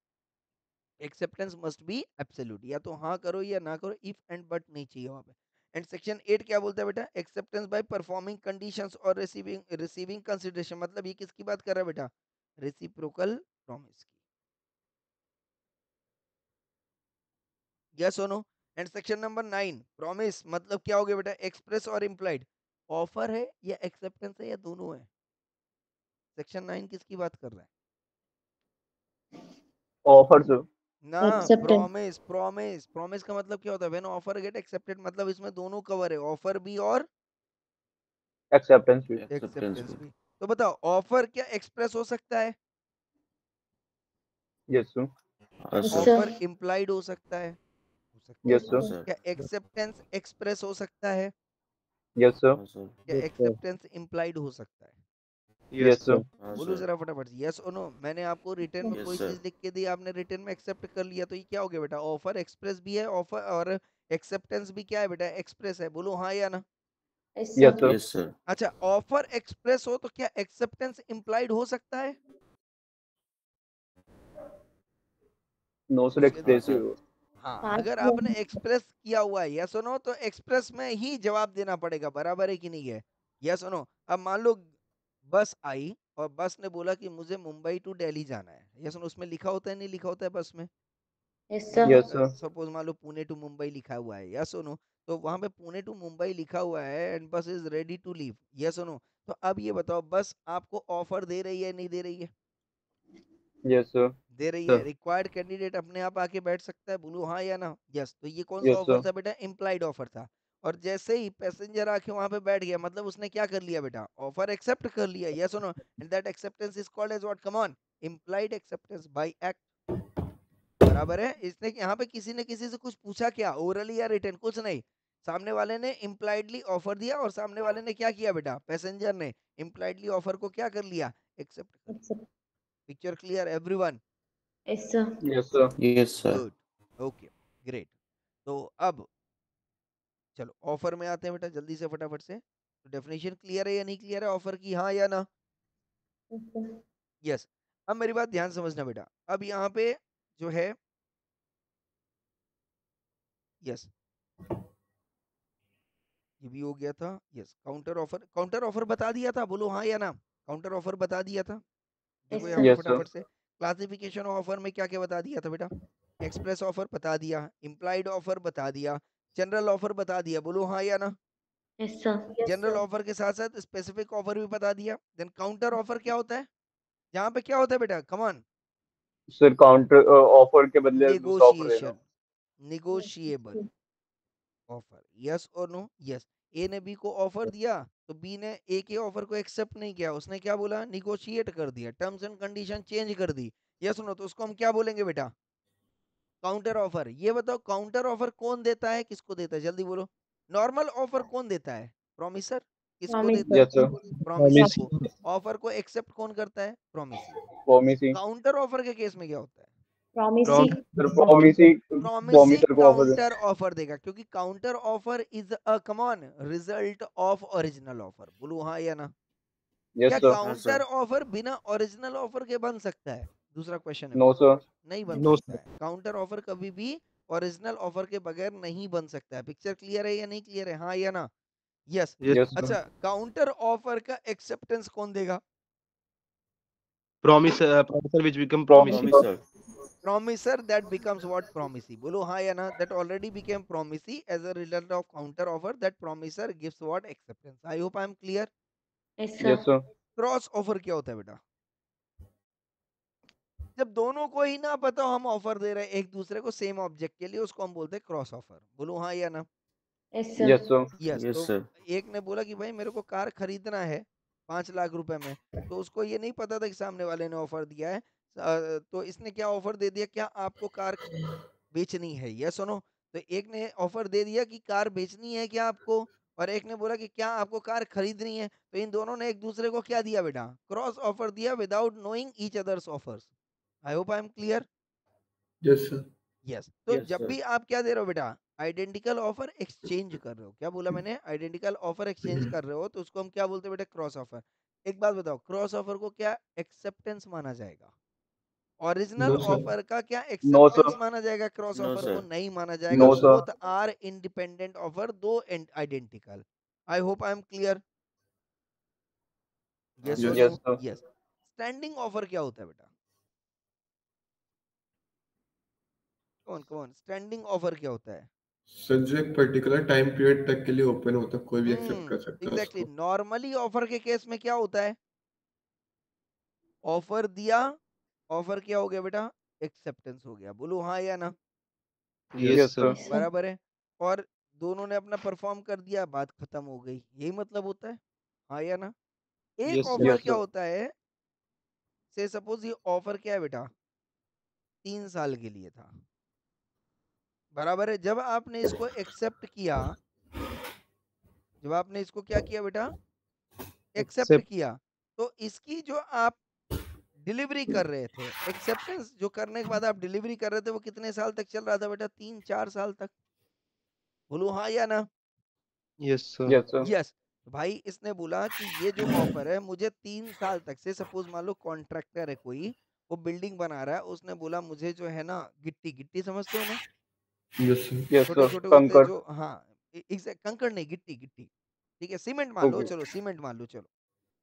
Acceptance must be absolute. या तो हाँ करो या ना करो, इफ एंड बट नहीं चाहिए वहां पे। एंड सेक्शन 8 क्या बोलता है बेटा? एक्सेप्टेंस बाय परफॉर्मिंग कंडीशंस और रिसीविंग कंसिडरेशन। मतलब ये किसकी बात कर रहा है बेटा? रेसिप्रोकल प्रॉमिस की। यस और no. And section number 9 promise मतलब क्या हो गया बेटा? एक्सप्रेस और इम्प्लाइड। ऑफर है या एक्सेप्टेंस है या दोनों है? सेक्शन 9 किसकी बात कर रहा है? Offer, sir. ना, Acceptance. प्रॉमिस। प्रॉमिस प्रॉमिस का मतलब क्या होता है? व्हेन ऑफर गेट एक्सेप्टेड, मतलब इसमें दोनों कवर है, ऑफर भी और Acceptance. एक्सेप्टेंस एक्सेप्टेंस भी। भी। तो बताओ, ऑफर क्या एक्सप्रेस हो सकता है? Yes, sir. क्या हाँ Yes, sir. Offer sir. Implied हो सकता है? हो सकता है। Yes, Yes, sir. हाँ sir. सर। क्या एक्सेप्टेंस एक्सप्रेस हो सकता है? Yes, sir. हाँ सर। क्या Yes, sir. एक्सेप्टेंस इम्प्लाइड हो सकता है? Yes, Yes, sir. sir. हाँ बोलो सर। जरा फटाफट, यस और नो। मैंने आपको रिटर्न में यस कोई सर। चीज लिख के दी, आपने रिटर्न में एक्सेप्ट कर लिया, तो ये क्या हो गया बेटा? ऑफर एक्सप्रेस भी है, ऑफर और एक्सेप्टेंस भी क्या है बेटा? एक्सप्रेस है। बोलो हाँ या ना। Yes, Yes, sir. sir. Yes sir. अच्छा, ऑफर एक्सप्रेस हो तो क्या एक्सेप्टेंस इम्प्लाइड हो सकता है? No, sir. पूछ के हाँ देखते हैं। Expressive. सर। हाँ, Pass. अगर आपने एक्सप्रेस किया हुआ है यस और नो, तो एक्सप्रेस में ही जवाब देना पड़ेगा। बराबर है कि नहीं है? यस और नो। अब मान लो बस आई और बस ने बोला कि मुझे मुंबई टू दिल्ली जाना है, यस और नो। उसमें लिखा होता है नहीं लिखा होता है बस में? Yes, sir. Mumbai, Yes, sir. Suppose मान लो पुणे टू मुंबई लिखा हुआ है, यस और नो। तो वहां पे पुणे टू मुंबई लिखा हुआ है and bus is ready to leave, yes और नो। तो अब ये बताओ, बस आपको ऑफर दे रही है नहीं दे रही है? Yes, sir. दे रही है। Sir. रिक्वायर्ड कैंडिडेट अपने आप आके बैठ सकता है, बोलो हाँ या ना। यस। तो ये कौन सा Yes, ऑफर sir. था बेटा? इम्प्लाइड ऑफर था। और जैसे ही पैसेंजर आके वहां पे बैठ गया मतलब उसने क्या कर लिया बेटा, ऑफर एक्सेप्ट कर लिया, यस और no, and that acceptance is called as what, come on, implied acceptance by act. बराबर है। इसने यहाँ पे किसी ने किसी से कुछ पूछा क्या, ओरली या रिटन, कुछ नहीं, सामने वाले ने इम्प्लाइडली ऑफर दिया और सामने वाले ने क्या किया बेटा, पैसेंजर ने इम्प्लाइडली ऑफर को क्या कर लिया, एक्सेप्ट कर लिया। Accept. Picture clear everyone? Yes, sir. Yes, sir. Yes, sir. Good, okay, great. तो अब चलो ऑफर में आते हैं बेटा जल्दी से फटाफट से। तो डेफिनेशन क्लियर है या नहीं क्लियर है ऑफर की, हाँ या ना? Yes, sir. यस। अब मेरी बात ध्यान समझना बेटा, अब यहाँ पे जो है, यस ये भी हो गया था, yes counter offer, counter offer बता दिया था, बोलो हाँ या ना, काउंटर ऑफर बता दिया था। देखो Yes, यहाँ sir. पे Yes, sir. फटाफट से क्लासिफिकेशन ऑफर में क्या क्या बता दिया था बेटा, एक्सप्रेस ऑफर बता दिया, इम्प्लाइड ऑफर बता दिया, जनरल ऑफर बता दिया, बोलो हाँ या ना। Yes, sir. Yes, general sir. Offer के साथ साथ स्पेसिफिक ऑफर भी बता दिया। देन काउंटर ऑफर क्या होता है, यहाँ पे क्या होता है बेटा, कमान, Sir, counter offer के बदले दूसरा offer देना. Negotiation, negotiable Yes, offer, yes और नो, यस। ए ने बी को ऑफर दिया तो बी ने ए के ऑफर को एक्सेप्ट नहीं किया, उसने क्या बोला, निगोशिएट कर दिया, टर्म्स एंड कंडीशन चेंज कर दी, यस नो, तो उसको हम क्या बोलेंगे बेटा, काउंटर ऑफर। ये बताओ काउंटर ऑफर कौन देता है, किसको देता है, जल्दी बोलो। नॉर्मल ऑफर कौन देता है, प्रॉमिसर, किसको देता है, Yes, sir. प्रॉमिसर को। ऑफर को एक्सेप्ट कौन करता है, प्रॉमिसी। Promising. काउंटर ऑफर के केस में क्या होता है, Promising. Sir, promising. Promisee Promiser को offer देना. काउंटर ऑफर देगा, क्योंकि counter offer is a come on result of original offer, बोलो हाँ या ना। Yes, क्या sir. काउंटर ऑफर बिना ओरिजिनल ऑफर के बन सकता है, दूसरा क्वेश्चन है No, बेटा, sir. नहीं बन नो सकता है। काउंटर ऑफर कभी भी ओरिजिनल ऑफर के बगैर नहीं बन सकता है। पिक्चर क्लियर है या नहीं क्लियर है, हाँ या ना? यस। Yes Yes, sir. अच्छा, काउंटर ऑफर का एक्सेप्टेंस कौन देगा, promise promiser which become Promise. Promise Promiser. promiser that becomes what, promisee, बोलो हाँ या ना, that already became promisee as a result of counter offer, that promiser gives what, acceptance। I hope I am clear। Yes, Yes, sir. sir. Cross offer क्या होता है बेटा, जब दोनों को ही ना पता हो हम ऑफर दे रहे हैं एक दूसरे को सेम ऑब्जेक्ट के लिए, उसको हम बोलते हैं क्रॉस ऑफर, बोलो हाँ या ना। Yes, sir. Yes, sir. Yes. Yes, तो sir. एक ने बोला कि भाई मेरे को कार खरीदना है 5 लाख रुपए में, तो उसको ये नहीं पता था कि सामने वाले ने ऑफर दिया है, तो इसने क्या ऑफर दे दिया, क्या आपको कार बेचनी है, यस सुनो। तो एक ने ऑफर दे दिया कि कार बेचनी है क्या आपको, और एक ने बोला कि क्या आपको कार खरीदनी है, तो इन दोनों ने एक दूसरे को क्या दिया बेटा, क्रॉस ऑफर दिया, without knowing each others offers. I hope I am clear. Yes, sir. Yes. तो Yes, जब sir. भी आप क्या दे रहे हो बेटा, आइडेंटिकल ऑफर एक्सचेंज कर रहे हो, क्या बोला मैंने, आइडेंटिकल ऑफर एक्सचेंज कर रहे हो, तो उसको हम क्या बोलते हैं बेटा, क्रॉस ऑफर। एक बात बताओ, क्रॉस ऑफर को क्या एक्सेप्टेंस माना जाएगा, ओरिजिनल No, sir. ऑफर का क्या No, sir. एक्सेप्टेंस माना जाएगा, क्रॉस No, ऑफर को sir. नहीं माना जाएगा, No, sir. Both are independent offer, दो identical. I hope I am clear. Yes और Yes, no, Yes, sir. Yes. Standing offer क्या होता है बेटा, कौन कौन, स्टैंडिंग ऑफर क्या होता है। सर जो एक पर्टिकुलर टाइम पीरियड तक के लिए ओपन होता है, कोई भी एक्सेप्ट कर सकता है एग्जैक्टली। उसको. नॉर्मली ऑफर के केस में क्या होता है, ऑफर दिया, ऑफर क्या हो गया बेटा, एक्सेप्टेंस हो गया, बोलो हाँ या ना। Yes Yes, sir sir. Yes, sir. बराबर है। और दोनों ने अपना परफॉर्म कर दिया, बात खत्म हो गई, यही मतलब होता है, हाँ या ना। एक यस ऑफर Yes, क्या sir. होता है, से सपोज ये ऑफर क्या है बेटा, 3 साल के लिए था, बराबर है। जब आपने इसको एक्सेप्ट किया, जब आपने इसको क्या किया बेटा, एक्सेप्ट एक्सेप्ट किया, तो इसकी जो आप डिलीवरी कर रहे थे, एक्सेप्टेंस जो करने के बाद आप डिलीवरी कर रहे थे, वो कितने साल तक चल रहा था बेटा, 3-4 साल तक, बोलो हाँ या ना। Yes sir Yes, sir. Yes. तो भाई इसने बोला कि ये जो ऑफर है मुझे 3 साल तक, से सपोज मान लो कॉन्ट्रैक्टर है कोई, वो बिल्डिंग बना रहा है, उसने बोला मुझे जो है ना, गिट्टी, गिट्टी समझते हो ना, Yes, sir. Yes, छोटे sir. छोटे होते हैं Concur. जो, हाँ एग्जैक्ट, कंकड़ नहीं, गिट्टी, गिट्टी, ठीक है, सीमेंट मान लो, Okay. चलो सीमेंट मान लो, चलो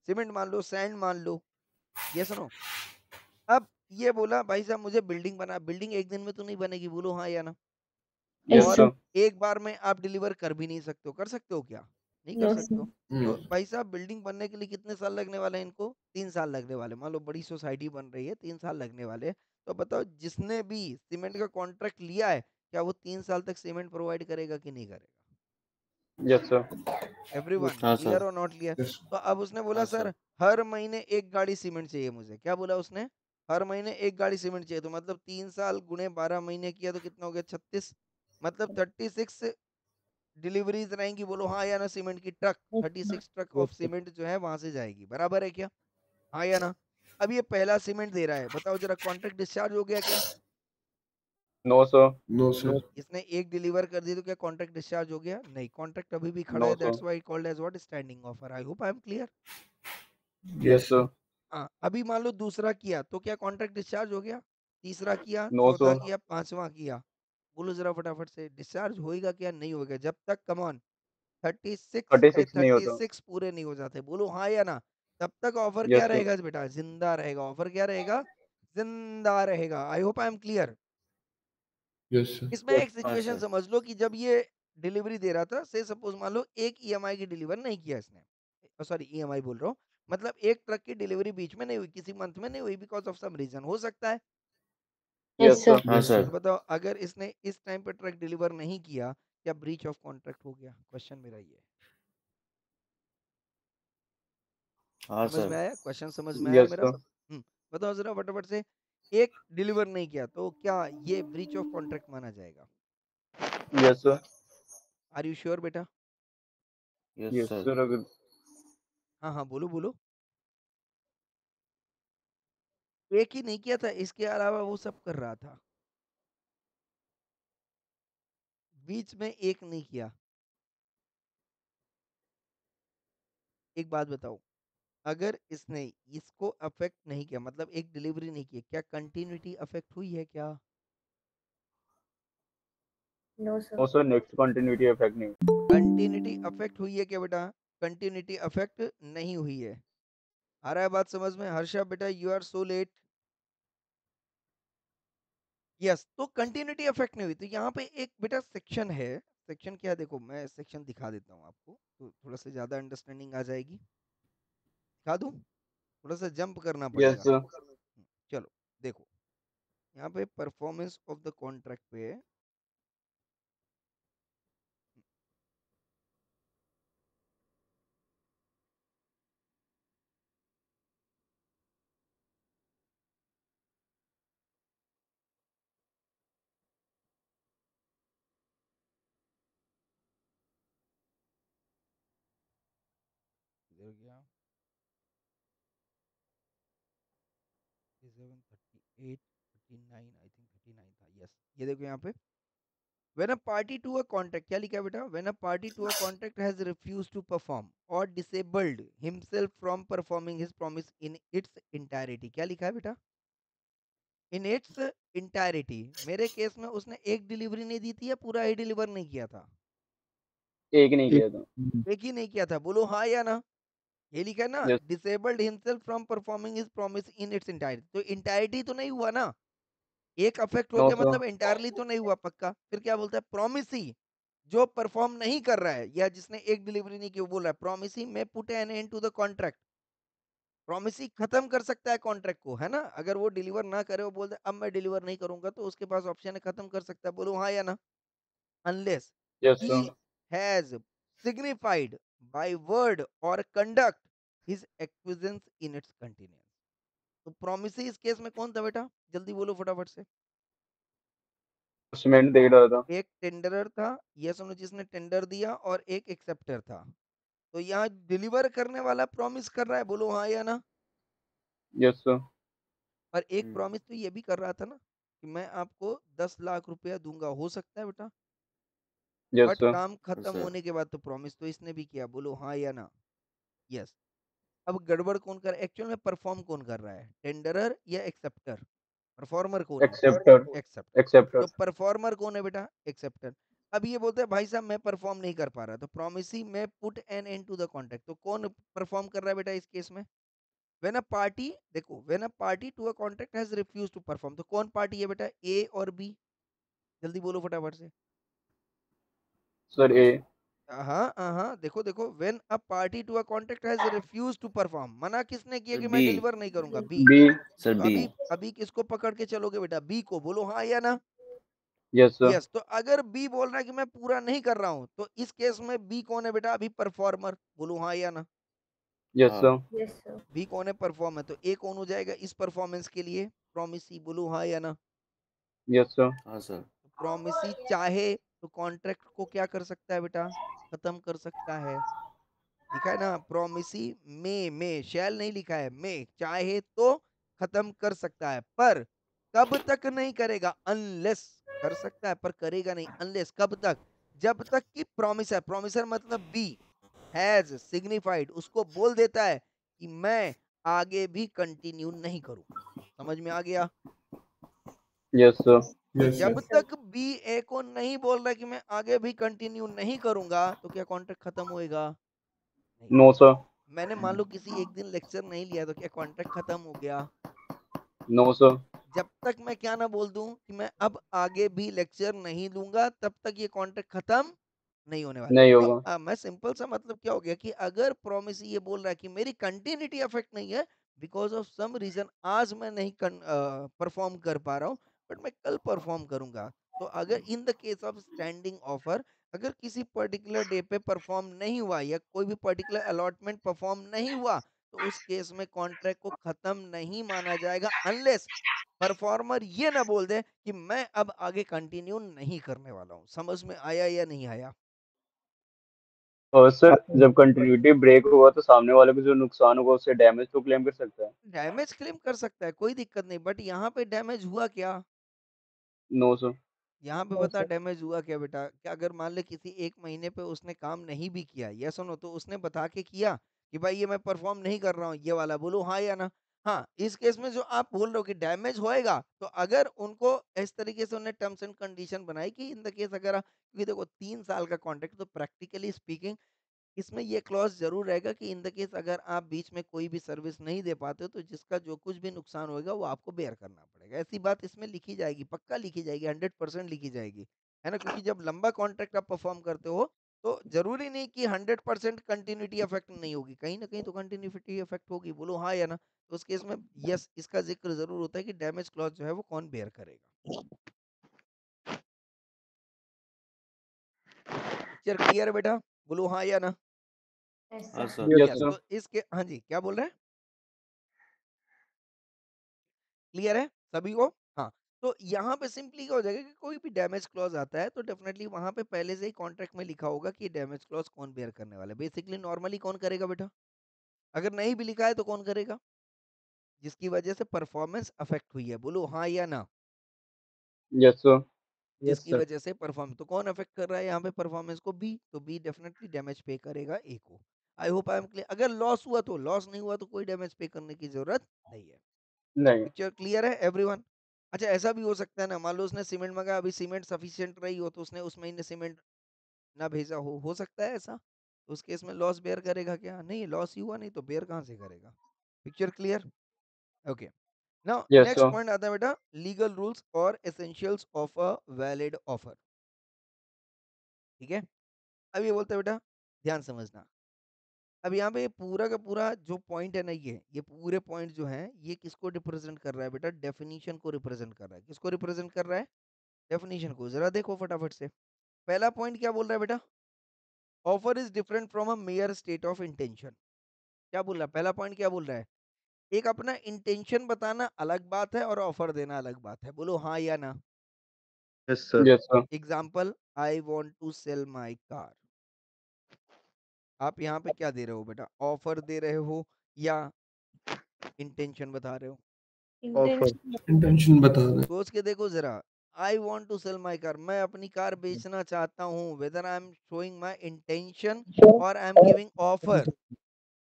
सीमेंट मान लो, सैंड मान लो, ये सुनो। अब ये बोला भाई साहब मुझे बिल्डिंग बना, बिल्डिंग एक दिन में तो नहीं बनेगी, बोलो हाँ या ना। Yes, Yes, और sir. sir. एक बार में आप डिलीवर कर भी नहीं सकते हो, कर सकते हो क्या, नहीं कर No, सकते sir. हो। No. तो भाई साहब बिल्डिंग बनने के लिए कितने साल लगने वाले हैं इनको, 3 साल लगने वाले, मान लो बड़ी सोसाइटी बन रही है, 3 साल लगने वाले। तो बताओ जिसने भी सीमेंट का कॉन्ट्रैक्ट लिया है, क्या वो 3 साल तक सीमेंट प्रोवाइड करेगा कि नहीं करेगा, Yes, sir. एवरीवन हाँ क्लियर सर। और नॉट क्लियर? Yes. तो अब उसने बोला हाँ सर सर। हर महीने एक गाड़ी सीमेंट चाहिए मुझे। क्या बोला उसने? हर महीने एक गाड़ी सीमेंट चाहिए। तो मतलब 3 साल गुणे 12 महीने किया तो कितना हो गया? 36। मतलब 36 डिलीवरीज रहेंगी। बोलो हाँ या ना? सीमेंट की ट्रक 36 ट्रक ऑफ सीमेंट जो है वहां से जाएगी। बराबर है क्या? हाँ या ना? अब ये पहला सीमेंट दे रहा है, बताओ जरा कॉन्ट्रैक्ट डिस्चार्ज हो गया क्या? No, sir. No, sir. इसने एक डिलीवर कर दी तो क्या कॉन्ट्रैक्ट डिस्चार्ज हो गया? नहीं, कॉन्ट्रैक्ट अभी भी खड़ा No, है। sir. That's why called as what? Standing offer. I hope I am clear. Yes, sir. हाँ, अभी मान लो दूसरा किया तो क्या कॉन्ट्रैक्ट डिस्चार्ज हो गया? तीसरा किया, No, चौथा sir. किया, पांचवा किया। बोलो जरा फटाफट से, डिस्चार्ज होएगा क्या? नहीं होगा जब तक, कम ऑन, 36 के 36 नहीं होता. 36 पूरे नहीं हो जाते। बोलो हाँ या ना? तब तक ऑफर क्या Yes, sir. रहेगा बेटा? जिंदा रहेगा। ऑफर क्या रहेगा? जिंदा रहेगा। आई hope I am clear. Yes, sir. इसमें एक हाँ सिचुएशन सर। समझ लो कि जब ये डिलीवरी दे रहा था, से सपोज मान लो एक ईएमआई की डिलीवर नहीं किया इसने, सॉरी ईएमआई बोल रहा हूँ, मतलब एक ट्रक की डिलीवरी बीच में नहीं हुई, किसी मंथ में नहीं हुई, बिकॉज ऑफ सम रीजन हो सकता है। Yes, Yes, sir. sir. हाँ Yes, सर। तो बताओ अगर इसने इस टाइम पे ट्रक डिलीवर नहीं किया, क्या ब्रीच ऑफ कॉन्ट्रैक्ट हो गया? क्वेश्चन मेरा ये है। हाँ समझ में सर। आया? क्वेश्चन समझ में आया Yes, मेरा? sir. बताओ जरा फटाफट से, एक डिलीवर नहीं किया तो क्या ये ब्रीच ऑफ कॉन्ट्रैक्ट माना जाएगा? Yes, sir. Are you sure बेटा? Yes Yes, sir. sir. Again. हाँ हाँ, बोलो बोलो। एक ही नहीं किया था, इसके अलावा वो सब कर रहा था। बीच में एक नहीं किया। एक बात बताओ, अगर इसने इसको अफेक्ट नहीं किया, मतलब एक डिलीवरी नहीं की, क्या कंटिन्यूटी अफेक्ट हुई है क्या? No, sir. No, sir. Next continuity effect नहीं. कंटिन्यूटी अफेक्ट हुई है क्या बेटा? कंटिन्यूटी अफेक्ट नहीं हुई है। आ रहा है बात समझ में? हर्षा बेटा, you are so late. Yes, तो कंटिन्यूटी अफेक्ट नहीं हुई। तो यहाँ पे एक बेटा सेक्शन है। सेक्शन क्या है? देखो मैं सेक्शन दिखा देता हूँ आपको, तो थोड़ा सा ज्यादा अंडरस्टैंडिंग आ जाएगी। दिखा दूं? थोड़ा सा जंप करना Yes, पड़ेगा। sir. चलो देखो, यहाँ पे परफॉर्मेंस ऑफ द कॉन्ट्रैक्ट पे इधर गया 37, 38, 39, आई थिंक 39 था। यस, ये देखो यहाँ पे, when a party to a contract, क्या लिखा है बेटा? when a party to a contract has refused to perform or disabled himself from performing his promise in its entirety, क्या लिखा है बेटा? in its entirety। मेरे केस में उसने एक डिलीवरी नहीं दी थी या पूरा ही डिलीवर नहीं किया था? एक नहीं किया था. एक ही नहीं किया था। बोलो हाँ या ना? ये लिखा है ना, Yes. Disabled himself from performing his promise in its entirety. तो इंटायरिटी तो नहीं हुआ ना, एक अफेक्ट हो No, गया, sir. मतलब इंटायरली तो नहीं हुआ पक्का। फिर क्या बोलता है? प्रॉमिस ही जो परफॉर्म नहीं कर रहा है या जिसने एक डिलीवरी नहीं की, वो बोल रहा है प्रॉमिस ही में put an end to the contract. Promise ही खत्म कर सकता है कॉन्ट्रैक्ट को, है ना? अगर वो डिलीवर ना करे, वो बोलता है अब मैं डिलीवर नहीं करूंगा, तो उसके पास ऑप्शन है खत्म कर सकता है। बोलो हाँ या ना? Unless Yes, he sir. has signified by word or conduct his acquiescence in its continuance। तो प्रॉमिस इस केस में कौन था बेटा? जल्दी बोलो फटाफट से। सीमेंट दे रहा था. एक टेंडरर था, ये सुनो, जिसने टेंडर दिया, और एक एक्सेप्टर था। तो यहाँ डिलीवर करने वाला प्रॉमिस कर रहा है। बोलो हाँ या ना? Yes, sir. और एक प्रॉमिस तो ये भी कर रहा था ना कि मैं आपको 10 लाख रुपया दूंगा। हो सकता है बेटा, Yes, बट sir. काम खत्म सर। होने के बाद तो प्रॉमिस तो इसने भी किया। बोलो हाँ या ना? यस। अब गड़बड़ कौन कर, एक्चुअल में परफॉर्म कौन कर रहा है? टेंडरर या एक्सेप्टर? परफॉर्मर कौन है? Acceptor. एक्सेप्टर। Acceptor. तो परफॉर्मर कौन है बेटा? एक्सेप्टर। अब ये बोलते हैं भाई साहब मैं परफॉर्म नहीं कर पा रहा, तो प्रॉमिसी में put an end to the contract. तो कौन परफॉर्म कर रहा है बेटा इस केस में? व्हेन अ पार्टी, देखो, when a party to a contract has refuse to perform, तो कौन पार्टी है बेटा? ए और बी? जल्दी बोलो फटाफट से। Sir, A. हाँ हाँ, देखो देखो, when a party to a contract has refuse to perform, मना किसने किया कि मैं बी। डिलीवर नहीं करूंगा? बी। B. सर तो बी। अभी अभी किसको पकड़ के चलोगे बेटा? बी को। बोलो हाँ या ना? Yes, sir. यस, तो अगर बी बोल रहा है कि मैं पूरा नहीं कर रहा हूं, तो इस केस में बी कौन है बेटा? अभी परफॉर्मर। बोलो हाँ या ना? Yes, हाँ sir. Yes, sir. बी कौन है? परफॉर्मर। तो ए कौन हो जाएगा इस परफॉर्मेंस के लिए? प्रोमिसी। बोलो हाँ या ना? Yes, sir. हाँ सर। प्रोमिसी चाहे तो कॉन्ट्रैक्ट को क्या कर सकता है बेटा? खत्म कर सकता है। लिखा है ना प्रोमिसी में शैल नहीं लिखा है, में चाहे तो खत्म कर सकता है, पर कब तक नहीं करेगा? अनलेस। कर सकता है पर करेगा नहीं। अनलेस कब तक? जब तक कि प्रोमिसर, प्रोमिसर मतलब बी, हैज सिग्निफाइड, उसको बोल देता है कि मैं आगे भी कंटिन्यू नहीं करूंगा। समझ में आ गया? Yes, sir. तो Yes, जब sir. Yes, sir. तक बी ए को नहीं बोल रहा कि मैं आगे भी कंटिन्यू नहीं करूंगा, तो क्या कॉन्ट्रैक्ट खत्म होएगा? नहीं। No, sir. मैंने मान लो किसी एक दिन लेक्चर नहीं लिया, तो क्या कॉन्ट्रैक्ट खत्म हो गया? No, sir. जब तक मैं क्या ना बोल दूं कि मैं अब आगे भी लेक्चर नहीं लूंगा, तब तक ये कॉन्ट्रैक्ट खत्म नहीं होने वाला। नहीं तो होगा. मैं सिंपल सा मतलब क्या हो गया कि अगर प्रॉमिस ये बोल रहा है कि मेरी कंटिन्यूटी अफेक्ट नहीं है, बिकॉज ऑफ सम रीजन आज मैं नहीं परफॉर्म कर पा रहा हूँ, बट मैं कल परफॉर्म करूंगा। तो अगर in the case of standing offer, अगर किसी पर्टिकुलर डे पे परफॉर्म नहीं हुआ या कोई भी पर्टिकुलर अलॉटमेंट परफॉर्म नहीं हुआ, तो उस केस में कॉन्ट्रैक्ट को खत्म नहीं माना जाएगा, अनलेस परफॉर्मर ये ना बोल दे कि मैं अब आगे कंटिन्यू नहीं करने वाला हूँ। समझ में आया या नहीं आया? और सर जब कंटिन्यूटी ब्रेक हुआ तो सामने वाले को जो नुकसान होगा उससे डैमेज तो क्लेम कर सकता है. डैमेज क्लेम कर सकता है, कोई दिक्कत नहीं, बट यहाँ पे डैमेज हुआ क्या? No, sir. यहाँ पे बता डैमेज हुआ क्या बेटा? क्या अगर मान ले किसी एक महीने पे उसने काम नहीं भी किया, या सुनो, तो उसने बता के किया कि भाई ये मैं परफॉर्म नहीं कर रहा हूँ ये वाला, बोलो हाँ या ना? हाँ, इस केस में जो आप बोल रहे हो कि डैमेज होएगा, तो अगर उनको इस तरीके से उन्हें टर्म्स एंड कंडीशन बनाई कि इन द केस अगर क्योंकि देखो 3 साल का कॉन्ट्रैक्ट, तो प्रैक्टिकली स्पीकिंग इसमें ये क्लॉज जरूर रहेगा कि इन द केस अगर आप बीच में कोई भी सर्विस नहीं दे पाते हो, तो जिसका जो कुछ भी नुकसान होगा वो आपको बेयर करना पड़ेगा। ऐसी बात इसमें लिखी जाएगी, पक्का लिखी जाएगी, 100% लिखी जाएगी, है ना? क्योंकि जब लंबा कॉन्ट्रैक्ट आप परफॉर्म करते हो, तो जरूरी नहीं कि 100% कंटिन्यूटी अफेक्ट नहीं होगी, कहीं ना कहीं तो कंटिन्यूटी अफेक्ट होगी। बोलो हाँ या ना? तो उस केस में यस, इसका जिक्र जरूर होता है कि डैमेज क्लॉज जो है वो कौन बेयर करेगा। पिक्चर क्लियर है बेटा? बोलो हाँ या ना? Yes, हाँ sir. Sir. Yes, yes, sir. तो इसके हाँ जी, क्या बोल रहे हैं? क्लियर है सभी को? हाँ। तो यहाँ पे सिंपली क्या हो जाएगा कि कोई भी डैमेज क्लॉज आता है, तो डेफिनेटली वहां पे पहले से ही कॉन्ट्रैक्ट में लिखा होगा कि डैमेज क्लॉज कौन बेयर करने वाला है। बेसिकली नॉर्मली कौन करेगा बेटा? अगर नहीं भी लिखा है तो कौन करेगा? जिसकी वजह से परफॉर्मेंस अफेक्ट हुई है। बोलो हाँ या ना? Yes, sir. Yes, जिसकी sir. वजह से परफॉर्म, तो कौन अफेक्ट कर रहा है यहाँ पे परफॉर्मेंस को? बी। तो बी डेफिनेटली डैमेज पे करेगा ए को। आई होप आई एम क्लियर। अगर लॉस हुआ तो, लॉस नहीं हुआ तो कोई डैमेज पे करने की जरूरत नहीं है। नहीं. पिक्चर क्लियर है एवरीवन? अच्छा, ऐसा भी हो सकता है ना, मान लो उसने सीमेंट मंगाया, अभी सीमेंट सफिशिएंट रही हो, तो उसने उस महीने सीमेंट ना भेजा हो सकता है ऐसा। तो उस केस में लॉस बेयर करेगा क्या? नहीं, लॉस ही हुआ नहीं तो बेयर कहाँ से करेगा? Picture clear? Okay. Now Yes, next sir. Point आता है बेटा, लीगल रूल्स और essentials of a valid offer. ठीक है? अब ये बोलते हैं बेटा, ध्यान समझना। अब यहाँ पे पूरा का पूरा जो पॉइंट है ना, ये पूरे पॉइंट जो है, ये किसको रिप्रेजेंट कर रहा है बेटा? डेफिनेशन को रिप्रेजेंट कर रहा है। किसको रिप्रेजेंट कर रहा है? डेफिनेशन को। जरा देखो फटाफट से, पहला पॉइंट क्या बोल रहा है बेटा? Offer is different from a mayor state of intention. क्या बोल रहा है? पहला पॉइंट क्या बोल रहा है? एक अपना इंटेंशन बताना अलग बात है और ऑफर देना अलग बात है। बोलो हाँ या ना? Yes, sir. Yes, sir. Example, I want to sell my car. आप यहाँ पे क्या दे रहे हो बेटा? ऑफर दे रहे हो या इंटेंशन बता रहे हो? Offer. Intention. इंटेंशन बता दें. सोच के देखो जरा। I want to sell my car, मैं अपनी कार बेचना चाहता हूँ। Whether I am showing my intention और I am giving offer.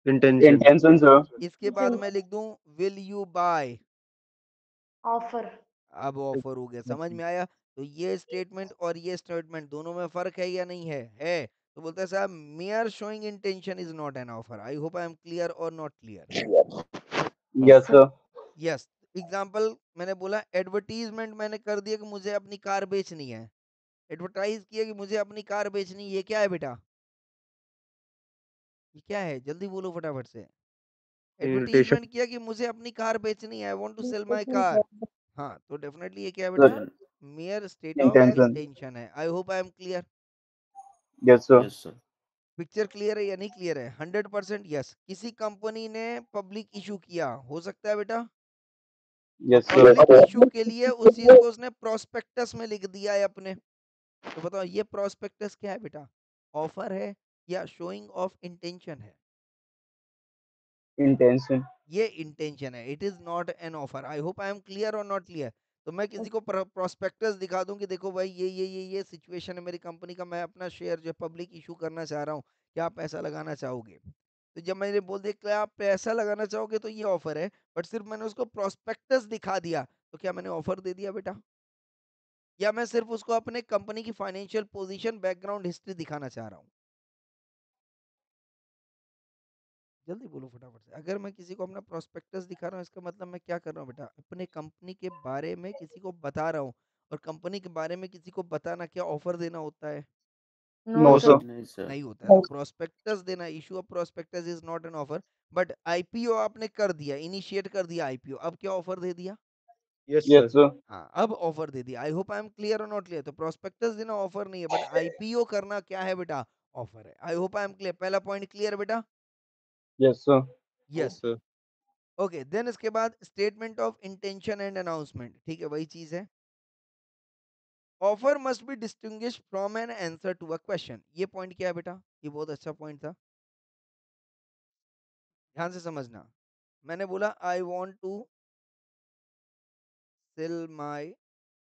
Intention. Intention, sir. इसके बाद मैं लिख दूं विल यू बाय। Offer. अब ऑफर हो गया। समझ में आया? तो ये स्टेटमेंट और ये स्टेटमेंट दोनों में फर्क है या नहीं है? है। तो बोलता है साहब, mere showing intention is not an offer. I hope I am clear और not clear? Yes, sir. Yes. Example, मैंने बोला एडवर्टीजमेंट मैंने कर दिया कि मुझे अपनी कार बेचनी है। एडवर्टाइज किया कि मुझे अपनी कार बेचनी है। ये क्या है बेटा? ये क्या है? जल्दी बोलो फटाफट से। Invitation. एडवर्टीजमेंट किया कि मुझे अपनी कार बेचनी है, I want to sell my car. हाँ, तो डेफिनेटली ये क्या है Sir. बेटा? mere state of Intention. intention है. I hope I am clear. Yes, sir. Yes, sir. Picture clear है या नहीं क्लियर है? 100% यस. किसी कंपनी ने पब्लिक इशू किया, हो सकता है बेटा? Yes, sir. पब्लिक इशू के लिए उस चीज को उसने प्रोस्पेक्टस में लिख दिया है अपने. तो बताओ ये प्रोस्पेक्टस क्या है बेटा? ऑफर है या शोइंग ऑफ इंटेंशन है? Intention. ये इंटेंशन है. It is not an offer. I hope I am clear और नॉट क्लियर. तो मैं किसी को प्रोस्पेक्टस दिखा दूं कि देखो भाई ये सिचुएशन है मेरी कंपनी का, मैं अपना शेयर जो पब्लिक इशू करना चाह रहा हूँ, क्या आप पैसा लगाना चाहोगे? तो जब मैंने बोल दिया कि आप पैसा लगाना चाहोगे तो ये ऑफर है, बट सिर्फ मैंने उसको प्रोस्पेक्टस दिखा दिया, तो क्या मैंने ऑफर दे दिया बेटा? या मैं सिर्फ उसको अपने कंपनी की फाइनेंशियल पोजीशन, बैकग्राउंड हिस्ट्री दिखाना चाह रहा हूँ? जल्दी बोलो फटाफट से. अगर मैं किसी को अपना प्रोस्पेक्टस दिखा रहा हूँ, इसका मतलब मैं क्या कर रहा हूँ बेटा? अपने कंपनी के बारे में किसी को बता रहा हूँ. और कंपनी के बारे में किसी को बताना क्या ऑफर देना होता है? No, No, sir. sir. नहीं, sir. नहीं होता है. तो प्रोस्पेक्टस देना, issue of prospectus is not an offer. But IPO आपने कर दिया, इनिशिएट कर दिया आईपीओ, अब क्या ऑफर दे दिया? Yes, Yes, sir. sir. हाँ, अब ऑफर दे दिया. आई होप आई एम क्लियर और नॉट क्लियर. तो प्रोस्पेक्टस देना ऑफर नहीं है, बट आईपीओ करना क्या है बेटा? ऑफर है. I hope I am clear. पहला पॉइंट क्लियर बेटा? Yes, sir. Yes. Yes, sir. Okay, then इसके बाद statement of intention and announcement. ठीक है, वही चीज है. Offer must be distinguish from an answer to a question. ये पॉइंट क्या है बेटा? ये बहुत अच्छा पॉइंट था, ध्यान से समझना. मैंने बोला I want to sell my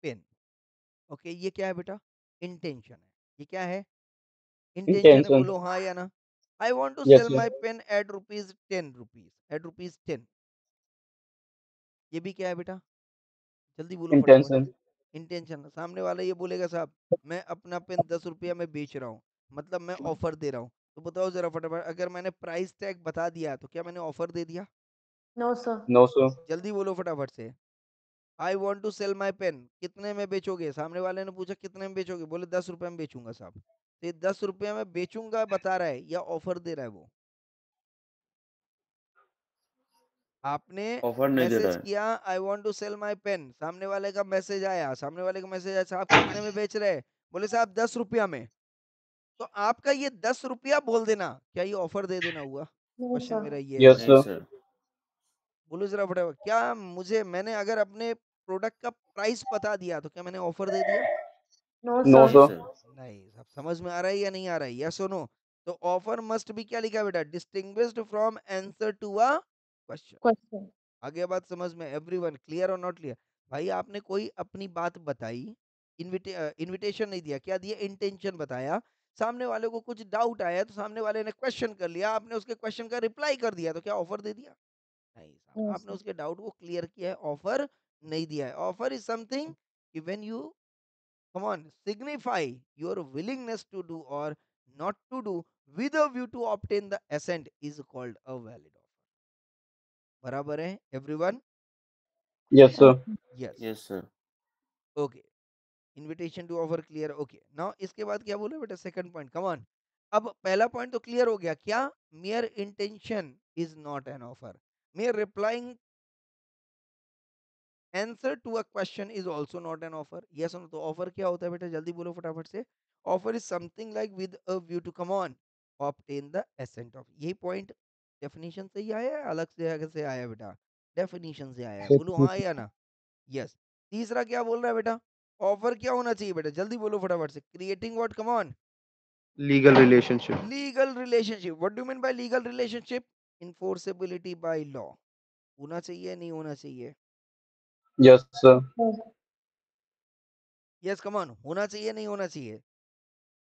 pen. Okay, ये क्या है बेटा? इंटेंशन है. ये क्या है? इंटेंशन है. Intention. बोलो हाँ या ना. I want to Yes, sell sir. My pen at rupees 10 rupees, at rupees 10. ये भी क्या है बेटा? जल्दी बोलो फटाफट से. Intention. इंटेंशन. सामने वाला ये बोलेगा साहब मैं अपना पेन 10 रुपया में बेच रहा हूँ, मतलब मैं ऑफर दे रहा हूँ. तो बताओ जरा फटाफट, अगर मैंने प्राइस टैग बता दिया तो क्या मैंने ऑफर दे दिया? No, sir. No, sir. जल्दी बोलो फटाफट से. I want to sell my pen, कितने में बेचोगे? सामने वाले ने पूछा कितने में बेचोगे, बोले 10 रुपये में बेचूंगा साहब. तो ये 10 रुपये में बेचूंगा बता रहा है या ऑफर दे रहा है? वो आपने ऑफर नहीं दे रहा मैसेज है. किया I want to sell my pen, सामने वाले का मैसेज आया, सामने वाले का मैसेज आया साहब कितने में बेच रहे हैं? बोले साहब 10 रुपया में. तो आपका ये 10 रुपया बोल देना, क्या ये ऑफर दे देना हुआ? No, question sir. मेरा ये है. Yes, नहीं, sir. sir. बोलो जरा फटाफट, क्या मुझे, मैंने अगर अपने प्रोडक्ट का प्राइस बता दिया तो क्या मैंने ऑफर दे दिया? No, No, नहीं, sir. sir. sir. नहीं. सब समझ में आ रहा है या नहीं आ रहा है? यस और नो? तो ऑफर मस्ट भी क्या लिखा है बेटा? Distinguished from answer to a question. Question. आगे बात समझ में? एवरीवन क्लियर और नॉट क्लियर? भाई आपने कोई अपनी बात बताई, इनविटेशन नहीं दिया, क्या दिया? इंटेंशन बताया. सामने वाले को कुछ डाउट आया तो सामने वाले ने क्वेश्चन कर लिया, आपने उसके क्वेश्चन का रिप्लाई कर दिया, तो क्या ऑफर दे दिया? नहीं साहब, No, आपने sir. उसके डाउट को क्लियर किया है, ऑफर नहीं दिया है. ऑफर इज समथिंग कि when you come on signify your willingness to do or not to do with a view to obtain the assent is called a valid offer. बराबर है everyone? Yes, Yes, sir. sir. Yes. Yes, sir. Okay, invitation to offer clear. Okay, now इसके बाद क्या बोले बेटा? Second point, come on. अब पहला point तो क्लियर हो गया, क्या? Mere intention is not an offer. Mere replying answer to a question is also not an offer. Yes और नो? तो ऑफर क्या होता है बेटा? जल्दी बोलो फटाफट से. Offer is something like with a view to come on obtain the assent of. यही पॉइंट डेफिनेशन से ही आया है, अलग से जगह से आया है बेटा? डेफिनेशन से आया है. बोलो हाँ या ना. यस. तीसरा क्या बोल रहा है बेटा? ऑफर क्या होना चाहिए बेटा? जल्दी बोलो फटाफट से. Creating what? Come on. Legal relationship. Legal relationship. What do mean by legal relationship? Enforceability by law. होना चाहिए नहीं होना चाहिए? Yes, sir. Yes. Yes come on. होना चाहिए नहीं होना चाहिए? होना चाहिए.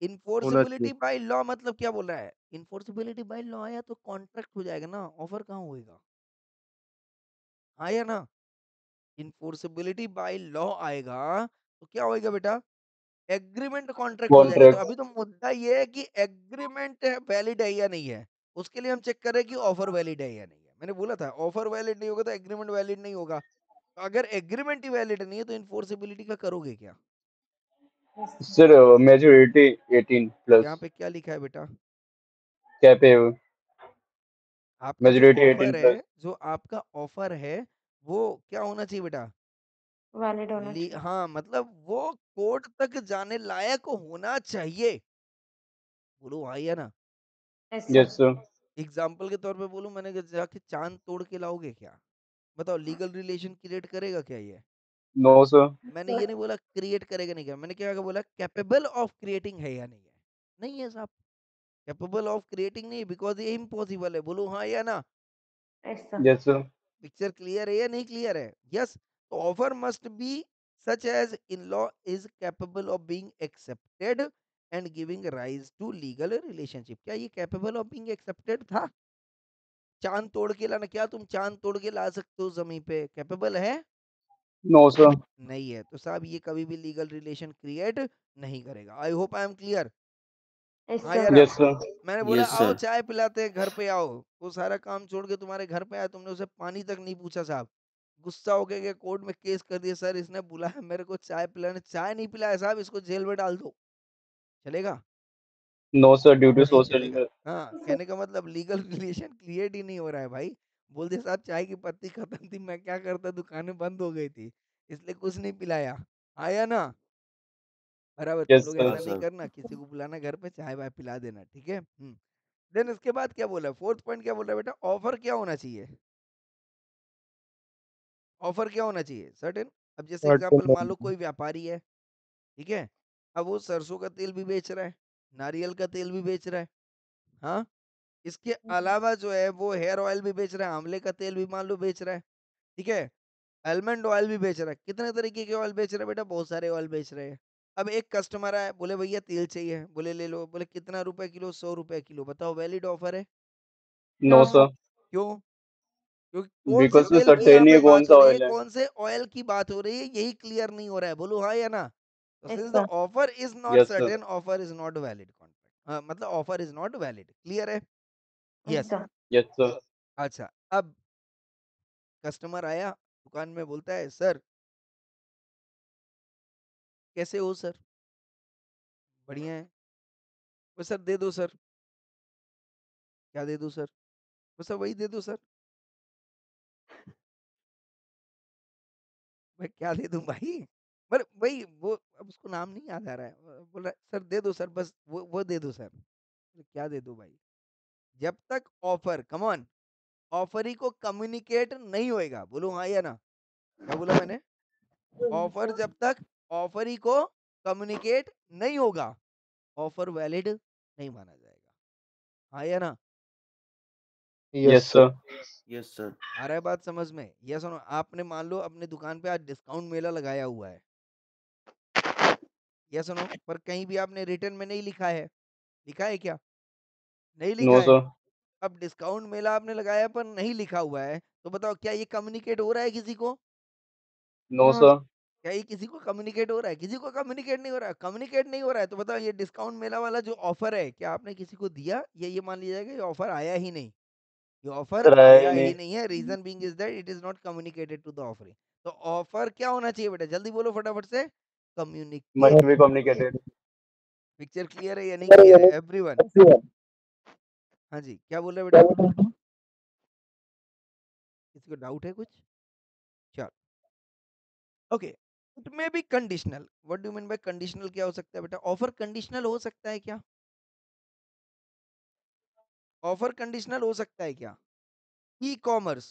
इन्फोर्सिबिलिटी बाय लॉ मतलब क्या बोल रहा है? इन्फोर्सिबिलिटी बाय लॉ आया तो कॉन्ट्रैक्ट हो जाएगा ना, ऑफर कहाँ होएगा? हाँ या ना? इन्फोर्सिबिलिटी बाय लॉ आएगा तो क्या होएगा बेटा? एग्रीमेंट कॉन्ट्रैक्ट हो जाएगा. तो Contract. अभी तो मुद्दा ये है कि एग्रीमेंट वैलिड है या नहीं है. उसके लिए हम चेक करें कि ऑफर वैलिड है या नहीं है. मैंने बोला था ऑफर वैलिड नहीं होगा तो एग्रीमेंट वैलिड नहीं होगा. तो अगर एग्रीमेंट ही वैलिड नहीं है तो इन्फोर्सिबिलिटी का करोगे क्या? Yes, sir. Sir, majority 18 plus. यहाँ पे क्या लिखा है बेटा? Captive. आपका जो Majority 18 ऑफर plus. है, जो आपका ऑफर है वो क्या होना चाहिए बेटा? वैलिड होना चाहिए। हाँ मतलब वो कोर्ट तक जाने लायक होना चाहिए। बोलो हाँ या ना। Yes yes sir. Sir. Example के तौर पे बोलूं, मैंने कहा जाके चांद तोड़ के लाओगे क्या? बताओ लीगल रिलेशन क्रिएट करेगा क्या ये? No sir. मैंने ये नहीं बोला क्रिएट करेगा नहीं, क्या मैंने क्या बोला, कैपेबल ऑफ क्रिएटिंग है या नहीं है? नहीं है साहब, कैपेबल ऑफ क्रिएटिंग नहीं, बिकॉज ये इम्पॉसिबल है। बोलो हाँ या ना। Yes sir. Yes sir. Picture clear है या नहीं क्लियर है? यस। तो offer must be such as in law is capable of being accepted and giving rise to legal relationship. क्या ये कैपेबल ऑफ बीइंग एक्सेप्टेड था? चांद तोड़ के लाना, क्या तुम चांद तोड़ के ला सकते हो जमीन पे? कैपेबल है? No sir. नहीं है। तो साहब ये कभी भी लीगल रिलेशन क्रिएट नहीं करेगा। आई hope I am clear. Yes हाँ सर। या ना। Yes sir. मैंने बोला Yes, आओ sir. चाय पिलाते हैं, घर पे आओ। वो सारा काम छोड़ के तुम्हारे घर पे आया, तुमने उसे पानी तक नहीं पूछा साहब। गुस्सा हो गया, कोर्ट में केस कर दिया, सर इसने बुलाया मेरे को चाय पिलाने, चाय नहीं पिलाया साहब, इसको जेल में डाल दो। चलेगा? नो सर, ड्यू टू नहीं सोशल। चलेगा। हाँ, कहने का मतलब लीगल रिलेशन क्रिएट ही नहीं हो रहा है भाई। बोल दे साहब चाय की पत्ती खत्म थी, मैं क्या करता, दुकानें बंद हो गई थी, इसलिए कुछ नहीं पिलाया। आया ना? बराबर। तुम यस लोग सर। ऐसा हाँ नहीं सर. करना, किसी को बुलाना घर पे, चाय वाय पिला देना, ठीक है? देन इसके बाद क्या बोला, फोर्थ पॉइंट क्या बोल रहा है बेटा, ऑफर क्या होना चाहिए? ऑफर क्या होना चाहिए? सर्टेन। अब जैसे एग्जांपल मान लो कोई व्यापारी है, ठीक है, अब वो सरसों का तेल भी बेच रहा है, नारियल का तेल भी बेच रहा है, हाँ, इसके अलावा जो है वो हेयर ऑयल भी बेच रहा है, आंवले का तेल भी मान लो बेच रहा है, ठीक है, आलमंड ऑयल भी बेच रहा है। कितने तरीके के ऑयल बेच रहा है बेटा? बहुत सारे ऑयल बेच रहे हैं। अब एक कस्टमर आया, बोले भैया तेल चाहिए, बोले ले लो, बोले कितना रुपए किलो? 100 रुपए किलो। बताओ वैलिड ऑफर है? No no sir. क्यों? क्योंकि कौन से बिकॉज तेल की सर्टेन यहाँ ही पे है कौन बात हो सा रही है, ऑयल है। कौन से ऑयल की बात हो रही है, यही क्लियर नहीं हो रहा है। बोलो हाँ या ना। तो yes since the sir. Offer is not yes sir. Certain, offer is not valid contract, मतलब offer is not valid. Clear है? Yes yes. Sir. Yes sir. अच्छा, अब कस्टमर आया दुकान में, बोलता है सर कैसे हो सर? बढ़िया है। वो सर दे दो सर। क्या दे दो सर? वो सर वही दे दो सर। मैं क्या दे दूं भाई? पर वही वो, अब उसको नाम नहीं याद आ रहा है, बोल रहा है सर दे दो सर, बस वो दे दो सर। क्या दे दो भाई? जब तक ऑफर, कम ऑन, ऑफर ही को कम्युनिकेट नहीं होएगा। बोलो हाँ या ना। क्या बोला मैंने? ऑफर जब तक ऑफर ही को कम्युनिकेट नहीं होगा, ऑफर वैलिड नहीं माना जाएगा। हाँ या ना? Yes sir. Yes, sir. आ रहा है बात समझ में? ये सुनो, आपने मान लो अपने दुकान पे आज डिस्काउंट मेला लगाया हुआ है, ये सुनो, पर कहीं भी आपने रिटर्न में नहीं लिखा है। लिखा है क्या? नहीं नो लिखा है। सर। अब डिस्काउंट मेला आपने लगाया पर नहीं लिखा हुआ है, तो बताओ क्या ये कम्युनिकेट हो रहा है किसी को? No no sir. क्या ये किसी को कम्युनिकेट हो रहा है? किसी को कम्युनिकेट नहीं हो रहा है। कम्युनिकेट नहीं हो रहा है तो बताओ ये डिस्काउंट मेला वाला जो ऑफर है, क्या आपने किसी को दिया, या ये मान लिया जाएगा ये ऑफर आया ही नहीं? ये ऑफर सर आया आया ही ही नहीं। नहीं है। Reason being is that it is not communicated to the offering. तो ऑफर क्या होना चाहिए बेटा? जल्दी बोलो फटाफट से। Communicate. Must be communicated. Picture clear है या नहीं क्लियर है एवरीवन? हाँ जी, क्या बोल रहे हैं बेटा? किसी को डाउट है कुछ? चल, okay. It may be conditional. What do mean bye conditional? क्या हो सकता है बेटा? ऑफर कंडीशनल हो सकता है क्या? ऑफर कंडीशनल हो सकता है क्या? E commerce,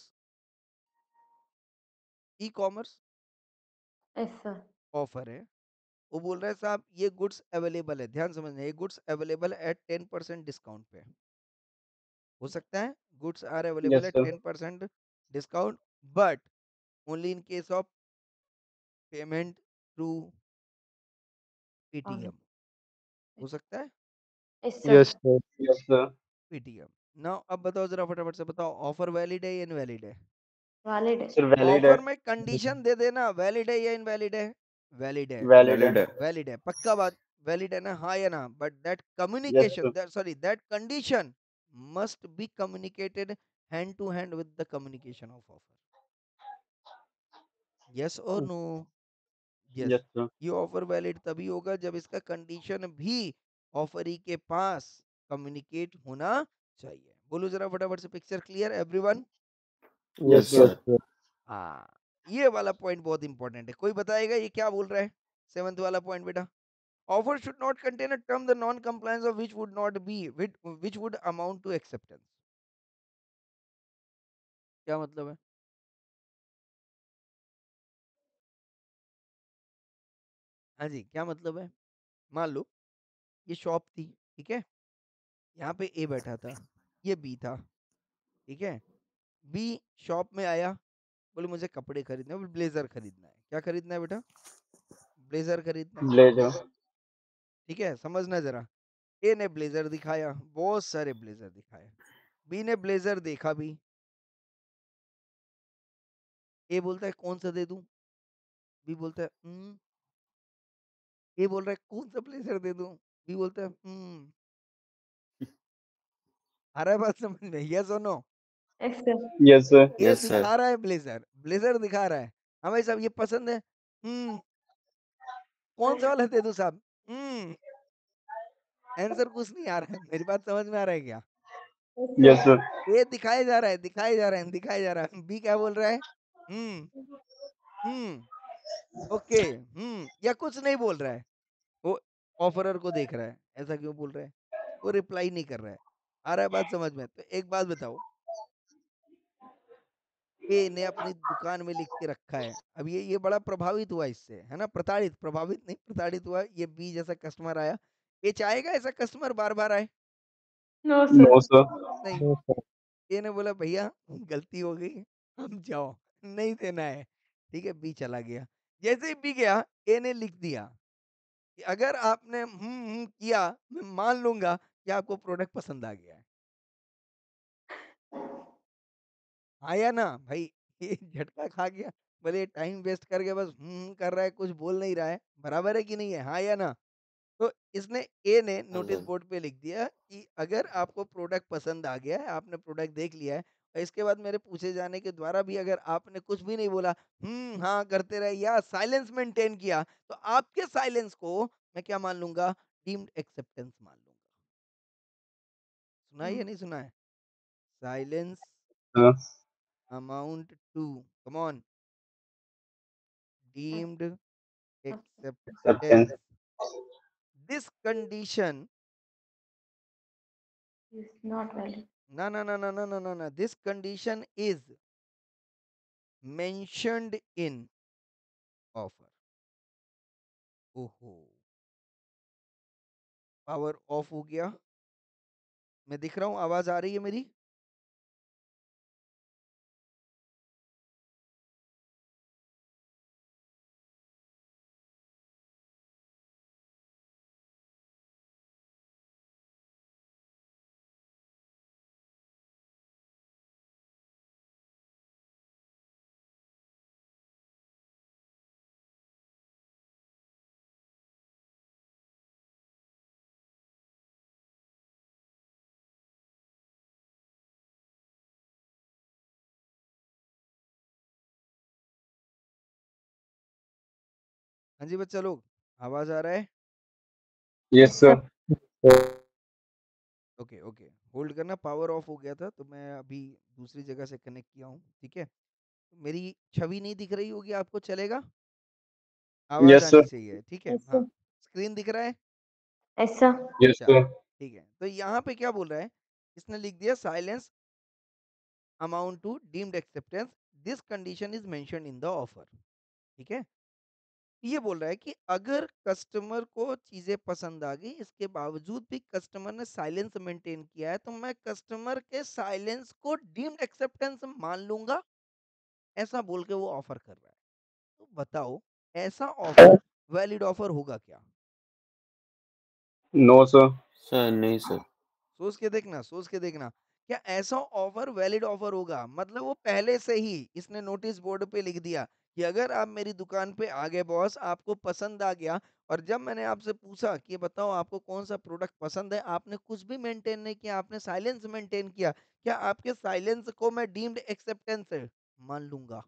e commerce yes sir. Offer है, वो बोल रहा है साहब ये गुड्स अवेलेबल है, ध्यान समझना, ये गुड्स अवेलेबल एट 10% डिस्काउंट पे। हो सकता है goods are available yes at sir. 10% discount, but only in case of payment through Paytm. हो सकता है yes sir. Yes, sir. Yes sir. Paytm. Now अब बताओ जरा फटाफट से बताओ, ऑफर वैलिड है या इनवैलिड है? वैलिड है। सर वैलिड है। ऑफर में कंडीशन दे देना, वैलिड है या इनवैलिड है? वैलिड है। वैलिड है। Valid. वैलिड है, पक्का बात। वैलिड है ना? हाँ या ना? But that yes communication, sir. That sorry that condition must be communicated hand to hand with the communication of offer. Yes और नो? यस। Yes sir. ये ऑफर वैलिड तभी होगा जब इसका कंडीशन भी ऑफरी के पास कम्युनिकेट होना चाहिए। बोलो जरा फटाफट से। Picture clear everyone? Yes Yes, sir. Yes, sir. sir. हाँ, ये वाला पॉइंट बहुत इंपॉर्टेंट है, कोई बताएगा ये क्या बोल रहा है? 7th वाला पॉइंट बेटा, offer should not contain a term the non compliance of which would not be which would amount to acceptance. क्या मतलब है? हाँ जी, क्या मतलब है? मान लो ये शॉप थी, ठीक है, यहाँ पे ए बैठा था, ये बी था, ठीक है, बी शॉप में आया, बोले मुझे कपड़े खरीदने हैं, ब्लेजर खरीदना है। क्या खरीदना है बेटा? ब्लेजर खरीदना है, ब्लेजर। ठीक है, समझना जरा। ए ने ब्लेजर दिखाया, बहुत सारे ब्लेजर दिखाए, बी ने ब्लेजर देखा भी, ए बोलता है कौन सा दे दूं, बी बोलता है ए बोल रहा है कौन सा ब्लेजर दे दूं, बी बोलता है आ रहा है बात समझ में? यस और no? Yes, sir. Yes sir. ये Yes, sir. दिखा रहा है ब्लेजर, ब्लेजर दिखा रहा है, हाँ भाई साहब ये पसंद है, कौन सा वाला दे दूं साहब? आंसर कुछ नहीं आ रहा है, मेरी बात समझ में आ रहा है क्या? Yes, yes sir. सर। ये दिखाया जा रहा है, दिखाया जा रहा है, दिखाया जा रहा है, बी क्या बोल रहा है? हम्म ओके, या कुछ नहीं बोल रहा है, वो ऑफरर को देख रहा है, ऐसा क्यों बोल रहा है? वो रिप्लाई नहीं कर रहा है। आ रहा है बात समझ में? तो एक बात बताओ, ए ने अपनी दुकान में लिख के रखा है, अब ये बड़ा प्रभावित हुआ इससे, है ना, प्रताड़ित, प्रभावित नहीं प्रताड़ित हुआ, ये बी जैसा कस्टमर आया, ये चाहेगा ऐसा कस्टमर बार बार आए? No, sir. No sir. नहीं। ए ने बोला भैया गलती हो गई, हम जाओ, नहीं देना है, ठीक है, बी चला गया। जैसे ही बी गया, ए ने लिख दिया कि अगर आपने किया, मैं मान लूंगा कि आपको प्रोडक्ट पसंद आ गया है। आया ना भाई? ये झटका खा गया, बोले टाइम वेस्ट करके बस कर रहा है, कुछ बोल नहीं रहा है, बराबर है कि नहीं है? हाँ या ना? तो इसने ए ने हाँ नोटिस सर। बोर्ड पे लिख दिया कि अगर आपको प्रोडक्ट पसंद आ गया है, आपने प्रोडक्ट देख लिया है, और इसके बाद मेरे पूछे जाने के द्वारा भी अगर आपने कुछ भी नहीं बोला, हाँ करते रहे या साइलेंस मेंटेन किया, तो आपके साइलेंस को मैं क्या मान लूंगा? डीम्ड एक्सेप्टेंस मान लूंगा। सुना है या नहीं सुना है? Silence amount to, come on, deemed acceptance. acceptance. This condition, Is not valid. no, this condition is mentioned in offer. ओहो, पावर ऑफ हो गया, मैं दिख रहा हूँ, आवाज आ रही है मेरी? हाँ जी बच्चा लोग, आवाज आ रहा है? Yes sir. Okay okay, hold करना, पावर ऑफ हो गया था तो मैं अभी दूसरी जगह से कनेक्ट किया हूँ, ठीक है, तो मेरी छवि नहीं दिख रही होगी आपको, चलेगा? आवाज यस आनी सर। चाहिए, ठीक है, Yes, हाँ। sir. स्क्रीन दिख रहा है? Yes, sir. यस चलो सर। ठीक है, तो यहाँ पे क्या बोल रहा है, इसने लिख दिया silence amount to deemed acceptance, this condition is mention in the offer, ठीक है। ये बोल रहा है कि अगर कस्टमर को चीजें पसंद आ गई, इसके बावजूद भी कस्टमर ने साइलेंस मेंटेन किया है, तो मैं कस्टमर के साइलेंस को डीम्ड एक्सेप्टेंस मान लूंगा, ऐसा बोल के वो ऑफर कर रहा है। तो बताओ, ऐसा ऑफर वैलिड ऑफर होगा क्या? No sir. सर नहीं सर। सोच के देखना, सोच के देखना, क्या ऐसा ऑफर वैलिड ऑफर होगा? मतलब वो पहले से ही इसने नोटिस बोर्ड पे लिख दिया कि अगर आप मेरी दुकान पे आ गए बॉस, आपको पसंद आ गया, और जब मैंने आपसे पूछा कि बताओ आपको कौन सा प्रोडक्ट पसंद है, आपने कुछ भी मेंटेन नहीं किया, आपने साइलेंस मेंटेन किया, क्या आपके साइलेंस को मैं डीम्ड एक्सेप्टेंस मान लूंगा?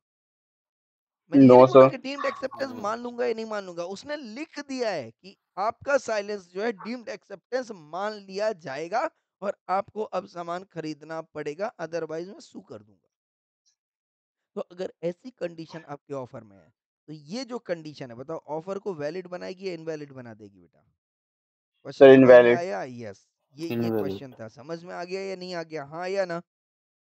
मैंने ये नो नहीं बोला सर। कि डीम्ड एक्सेप्टेंस मान लूंगा या नहीं मान लूंगा, उसने लिख दिया है कि आपका साइलेंस जो है डीम्ड एक्सेप्टेंस मान लिया जाएगा, और आपको अब सामान खरीदना पड़ेगा, अदरवाइज मैं सू कर दूंगा। तो अगर ऐसी कंडीशन आपके ऑफर में है तो ये जो कंडीशन है बताओ ऑफर को वैलिड बनाएगी या इनवैलिड बना देगी बेटा? क्वेश्चन सर समझ में इनवैलिड। आया? यस, ये Invalid. क्वेश्चन था, समझ में आ गया या नहीं आ गया, हाँ या ना?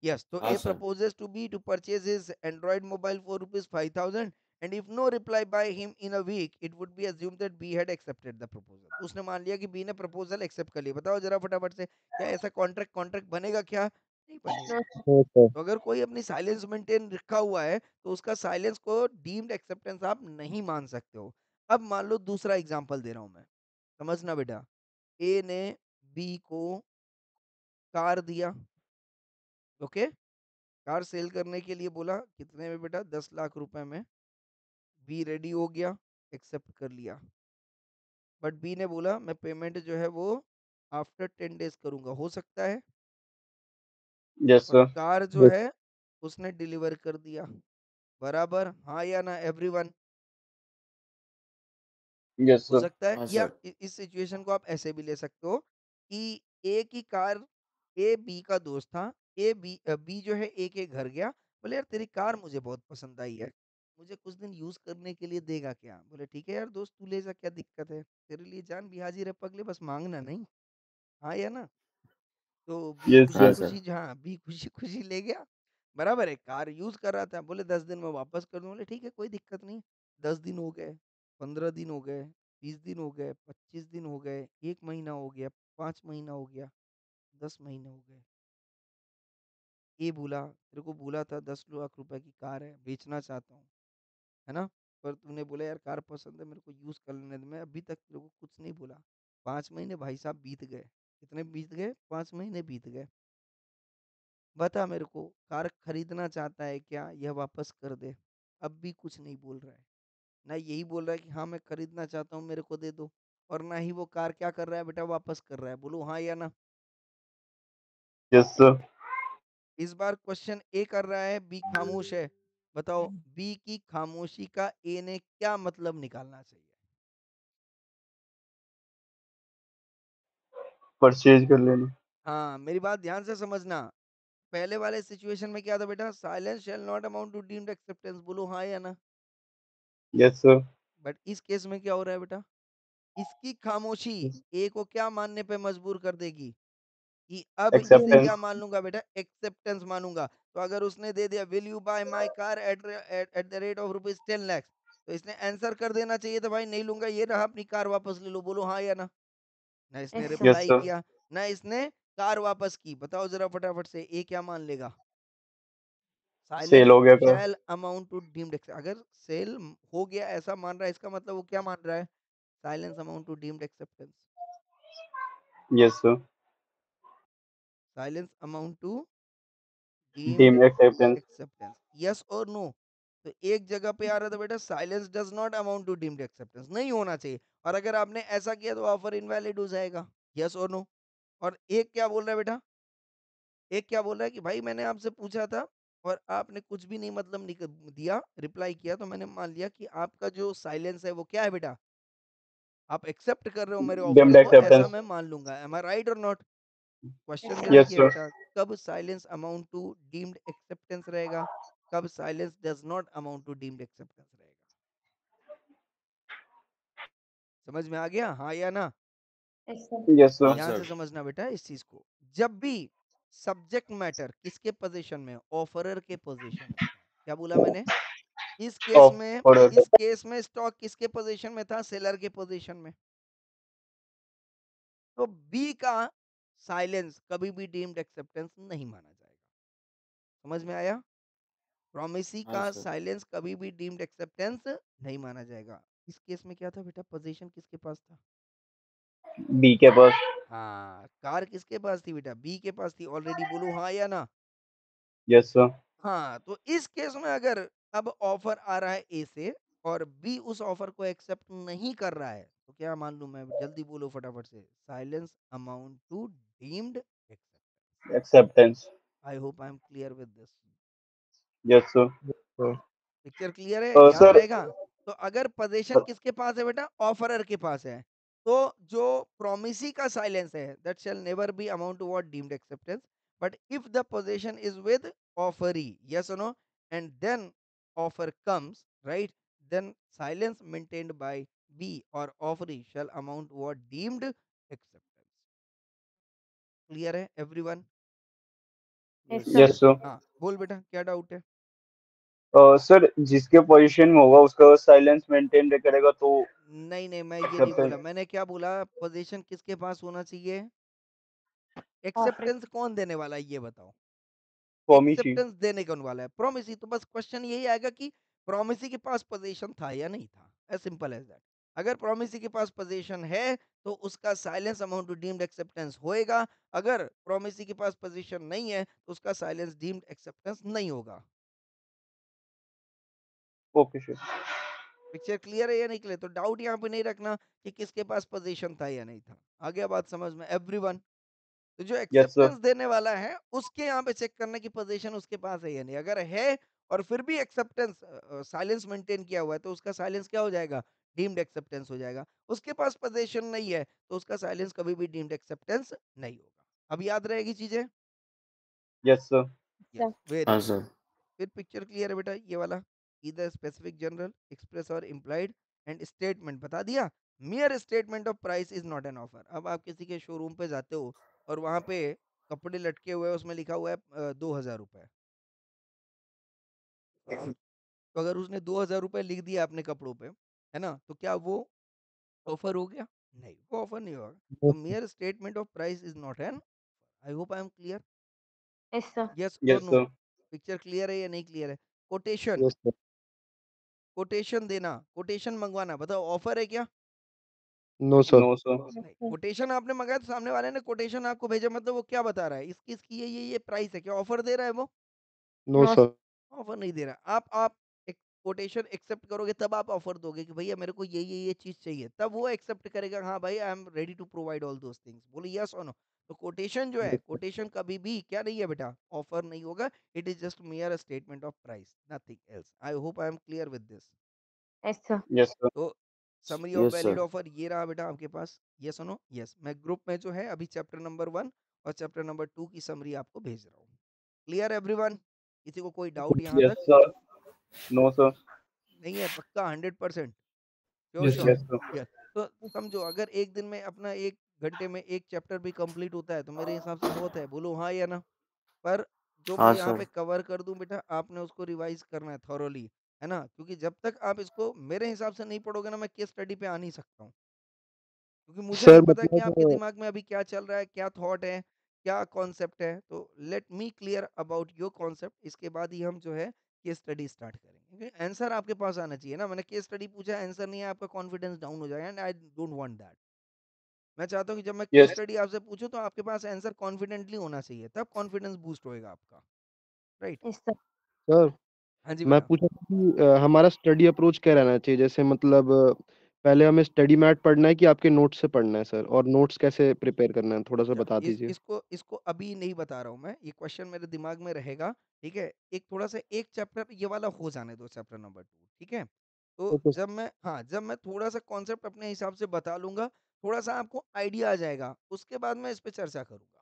Yes, so हाँ A sir. proposes to B to purchase his Android mobile for rupees 5,000 and if no reply by him in a week, it would be assumed that B had accepted the proposal. तो उसने मान लिया कि B ने proposal accept कर लिया। बताओ जरा फटाफट से, क्या ऐसा कॉन्ट्रैक्ट कॉन्ट्रैक्ट बनेगा क्या? नहीं बनेगा। No. हाँ सर। तो अगर कोई अपनी साइलेंस मेंटेन रखा हुआ है तो उसका साइलेंस को डीम्ड एक्सेप्टेंस आप नहीं मान सकते हो। अब मान लो दूसरा एग्जांपल दे रहा हूं मैं, समझना बेटा। ए ने बी को कार दिया, ओके, कार सेल करने के लिए बोला, कितने में बेटा? 10 लाख रुपए में। बी रेडी हो गया, एक्सेप्ट कर लिया, बट बी ने बोला मैं पेमेंट जो है वो आफ्टर 10 डेज करूंगा, हो सकता है? यस और सर। कार जो है उसने डिलीवर कर दिया, बराबर, हाँ या ना एवरीवन? यस हो सर। सकता है, हाँ या सर. इस सिचुएशन को आप ऐसे भी ले सकते हो कि ए की कार, ए बी का दोस्त था, बी जो है ए के घर गया, बोले यार तेरी कार मुझे बहुत पसंद आई है, मुझे कुछ दिन यूज करने के लिए देगा क्या? बोले ठीक है यार दोस्त, तू ले जा, क्या दिक्कत है, तेरे लिए जान भी हाजिर है पगले, बस मांगना नहीं, हाँ या ना? तो बी यस खुशी हाँ सर। सर. खुशी, हाँ बी खुशी खुशी ले गया, बराबर है, कार यूज कर रहा था, बोले 10 दिन में वापस कर दूं, बोले ठीक है कोई दिक्कत नहीं। 10 दिन हो गए, 15 दिन हो गए, 20 दिन हो गए, 25 दिन हो गए, 1 महीना हो गया, 5 महीना हो गया, 10 महीने हो गए। ये बोला तेरे को बोला था 10 लाख रुपए की कार है, बेचना चाहता हूँ, है ना, पर तूने बोला यार कार पसंद है मेरे को, यूज कर लेने दे, मैं अभी तक तेरे को कुछ नहीं बोला। 5 महीने भाई साहब बीत गए, कितने बीत गए? 5 महीने बीत गए। बता मेरे को, कार खरीदना चाहता है क्या, यह वापस कर दे। अब भी कुछ नहीं बोल रहा है, ना यही बोल रहा है कि हाँ मैं खरीदना चाहता हूँ मेरे को दे दो, और ना ही वो कार क्या कर रहा है बेटा, वापस कर रहा है। बोलो हाँ या ना? Yes sir. इस बार क्वेश्चन ए कर रहा है, बी खामोश है। बताओ बी की खामोशी का ए ने क्या मतलब निकालना चाहिए? परचेज कर लेना। हाँ मेरी बात ध्यान से समझना, पहले वाले सिचुएशन में क्या था बेटा, silence shall not amount to deemed acceptance, बोलो हाँ या ना? Yes sir. बट इस केस में क्या हो रहा है बेटा, इसकी खामोशी ए को क्या मानने पे मजबूर कर देगी कि अब इसे एक्सेप्टेंस। क्या मान लूंगा बेटा, एक्सेप्टेंस मानूंगा। तो अगर उसने दे दिया will you buy my car at the rate of rupees 10 lakh, तो इसने आंसर कर देना चाहिए था भाई नहीं लूंगा, ये रहा अपनी कार वापस ले लो। बोलो हाँ या ना? ना इसने Yes, sir. Yes reply sir. किया, ना इसने कार वापस की। बताओ जरा फटाफट से, ए क्या मान लेगा? सेल साइलेंस हो गया का। शैल अमाउंट टू डीम्ड, अगर सेल हो गया ऐसा मान रहा है, इसका मतलब वो क्या मान रहा है, silence amount to deemed acceptance, yes sir. Silence amount to deemed deem acceptance. Acceptance, yes और नो? तो एक जगह पे आ रहा था बेटा silence does not amount to deemed acceptance, नहीं होना चाहिए, और अगर आपने ऐसा किया तो ऑफर इनवैलिड हो जाएगा, यस और नो? और एक क्या बोल रहा है बेटा, एक क्या बोल रहा है कि भाई मैंने आपसे पूछा था और आपने कुछ भी नहीं मतलब दिया, रिप्लाई किया, तो मैंने मान लिया कि आपका जो साइलेंस है वो क्या है बेटा, आप एक्सेप्ट कर रहे हो मेरे ऑफर डीम्ड को, ऐसा एक्सेप्टेंस। मैं मान लूंगा। Am I right or not? Question Yes, मेरा sir. यस ये है सर। बेटा, कब silence amount to deemed acceptance रहेगा, कब silence does not amount to deemed acceptance रहेगा? समझ में आ गया, हाँ या ना? Yes, sir. यस हाँ सर। ध्यान से सर. समझना बेटा इस चीज को, जब भी सब्जेक्ट मैटर किसके पोजीशन में, ऑफरर के पोजीशन में था, क्या बोला मैंने? इस केस ऑफ में, ऑर्डर। इस केस में स्टॉक किसके पोजीशन में था, सेलर के पोजीशन में। तो बी का साइलेंस कभी भी डीम्ड एक्सेप्टेंस नहीं माना जाएगा। समझ में आया? प्रोमिसी हाँ का सर. साइलेंस कभी भी डीम्ड एक्सेप्टेंस नहीं माना जाएगा। इस केस में क्या था बेटा, पोजीशन किसके पास था? बी के पास। हाँ कार किसके पास थी बेटा, बी के पास थी ऑलरेडी। बोलो हाँ या ना? Yes sir. हाँ तो इस केस में अगर अब ऑफर आ रहा है ए से और बी उस ऑफर को एक्सेप्ट नहीं कर रहा है, तो क्या मान लूं मैं, जल्दी बोलो फटाफट से, silence amount to deemed acceptance. Acceptance. I hope I am clear with this. Yes sir. Picture clear है, याद सर। रहेगा? तो अगर पोजीशन किसके पास है बेटा, ऑफरर के पास है, तो जो प्रोमिसी का साइलेंस है that shall never be amount to what deemed acceptance, but if the position is with offeree, yes और no, and then offer comes, right? Then silence maintained by B or offeree shall amount to what deemed acceptance. Clear है everyone? Yes, Yes, sir. Yes sir. Sir. हाँ बोल बेटा क्या doubt है? Sir जिसके position में होगा उसका साइलेंस मेंटेन करेगा तो नहीं नहीं, मैं ये नहीं एक्सेप्टेंस बोला, मैंने क्या बोला, पोजीशन किसके पास होना चाहिए? Offer. एक्सेप्टेंस कौन देने वाला है ये बताओ? फॉर्मेसी। एक्सेप्टेंस देने कौन वाला है? प्रोमिसी। तो बस क्वेश्चन यही आएगा कि प्रोमिसी के पास पोजीशन था या नहीं था, एज सिंपल एज दैट। अगर प्रोमिसी के पास पोजीशन है तो उसका silence amount to deemed acceptance होएगा। अगर प्रोमिसी के पास पोजीशन नहीं है तो उसका साइलेंस डीम्ड एक्सेप्टेंस नहीं होगा। Okay sir. पिक्चर क्लियर है या नहीं क्लियर? तो डाउट यहाँ पे नहीं रखना कि किसके पास पोजीशन था या नहीं था। आ गया बात समझ में एवरीवन? तो जो यस सर। एक्सेप्टेंस देने वाला है उसके यहाँ पे चेक करने की पोजीशन उसके पास है या नहीं। अगर है और फिर भी एक्सेप्टेंस साइलेंस मेंटेन किया हुआ है तो उसका साइलेंस क्या हो जाएगा? डीम्ड एक्सेप्टेंस हो जाएगा। उसके पास पोजीशन नहीं है तो उसका साइलेंस कभी भी डीम्ड एक्सेप्टेंस नहीं होगा। अब याद रहेगी चीजें? Yes sir. Yes, Sir. Very हाँ गुड। सर। फिर पिक्चर क्लियर है बेटा ये वाला? इधर स्पेसिफिक, जनरल, एक्सप्रेस और इम्प्लाइड एंड स्टेटमेंट बता दिया। मियर statement of price is not an offer. अब आप किसी के शोरूम पे जाते हो और वहां पे कपड़े लटके हुए हैं, उसमें लिखा हुआ है 2,000 रुपए। तो अगर उसने 2,000 रुपए लिख दिया अपने कपड़ों पे, है ना, तो क्या वो ऑफर हो गया? नहीं, वो ऑफर नहीं होगा। तो mere statement of price is not an. I hope I am clear. Yes, sir. Yes और yes no? Sir. Picture clear है या नहीं क्लियर है? Quotation, yes sir. कोटेशन देना, कोटेशन मंगवाना, बताओ ऑफर है क्या? No sir. No sir. Yes, नहीं। sir. कोटेशन आपने मंगाया तो सामने वाले ने कोटेशन आपको भेजा, मतलब वो क्या बता रहा है, इसकी इसकी ये प्राइस है, क्या ऑफर दे रहा है वो? No No, sir. ऑफर नहीं दे रहा। आप एक कोटेशन एक्सेप्ट करोगे तब आप ऑफर दोगे कि भैया मेरे को ये चीज चाहिए, तब वो एक्सेप्ट करेगा, हाँ भाई I am ready to provide all those things. बोलो यस और नो? तो कोटेशन जो है, कोटेशन कभी भी क्या नहीं है बेटा? ऑफर नहीं होगा। It is just mere statement of price, nothing else. I hope I am clear with this. Yes, sir. Yes sir. तो summary of Yes, valid sir. Offer ये रहा बेटा आपके पास। ये सुनो, यस, मैं ग्रुप में जो है अभी चैप्टर नंबर 1 और चैप्टर नंबर 2 की समरी आपको भेज रहा हूँ। Clear everyone? किसी को कोई डाउट यहाँ यस तक? सर। No sir. नहीं है? पक्का 100%? Sure yes sure? Sir. Yes sir. Yes. तो समझो, अगर एक दिन में अपना 1 घंटे में एक चैप्टर भी कंप्लीट होता है तो मेरे हिसाब से बहुत है। बोलो हाँ या ना? पर जो मैं हाँ यहाँ सर। पे कवर कर दूं बेटा, आपने उसको रिवाइज करना है थॉरोली, है ना? क्योंकि जब तक आप इसको मेरे हिसाब से नहीं पढ़ोगे ना, मैं केस स्टडी पे आ नहीं सकता हूँ। क्योंकि मुझे नहीं सर पता कि आपके मतलब दिमाग में अभी क्या चल रहा है, क्या थॉट है, क्या कॉन्सेप्ट है। तो let me clear about your concept, इसके बाद ही हम जो है केस स्टडी स्टार्ट करेंगे। क्योंकि आंसर आपके पास आना चाहिए ना। मैंने केस स्टडी पूछा, आंसर नहीं है, आपका कॉन्फिडेंस डाउन हो जाएगा, and I don't want that. मैं चाहता हूँ कि जब मैं केस यस। स्टडी आपसे पूछूं तो आपके पास आंसर कॉन्फिडेंटली होना चाहिए, तब कॉन्फिडेंस बूस्ट होएगा आपका। राइट? Yes, sir. सर हाँ जी मैं बेटा। पूछा था कि हमारा स्टडी अप्रोच क्या रहना चाहिए, जैसे मतलब पहले हमें स्टडी मैट पढ़ना है कि आपके नोट्स से पढ़ना है सर, और नोट्स कैसे प्रिपेयर करना है थोड़ा सा अच्छा, बता दीजिए। इसको इसको अभी नहीं बता रहा हूँ मैं, ये क्वेश्चन मेरे दिमाग में रहेगा। ठीक है, एक थोड़ा सा एक चैप्टर ये वाला हो जाने दो, चैप्टर नंबर 2। ठीक है, तो ओके जब मैं थोड़ा सा कॉन्सेप्ट अपने हिसाब से बता लूंगा, थोड़ा सा आपको आइडिया आ जाएगा, उसके बाद मैं इस पे चर्चा करूंगा।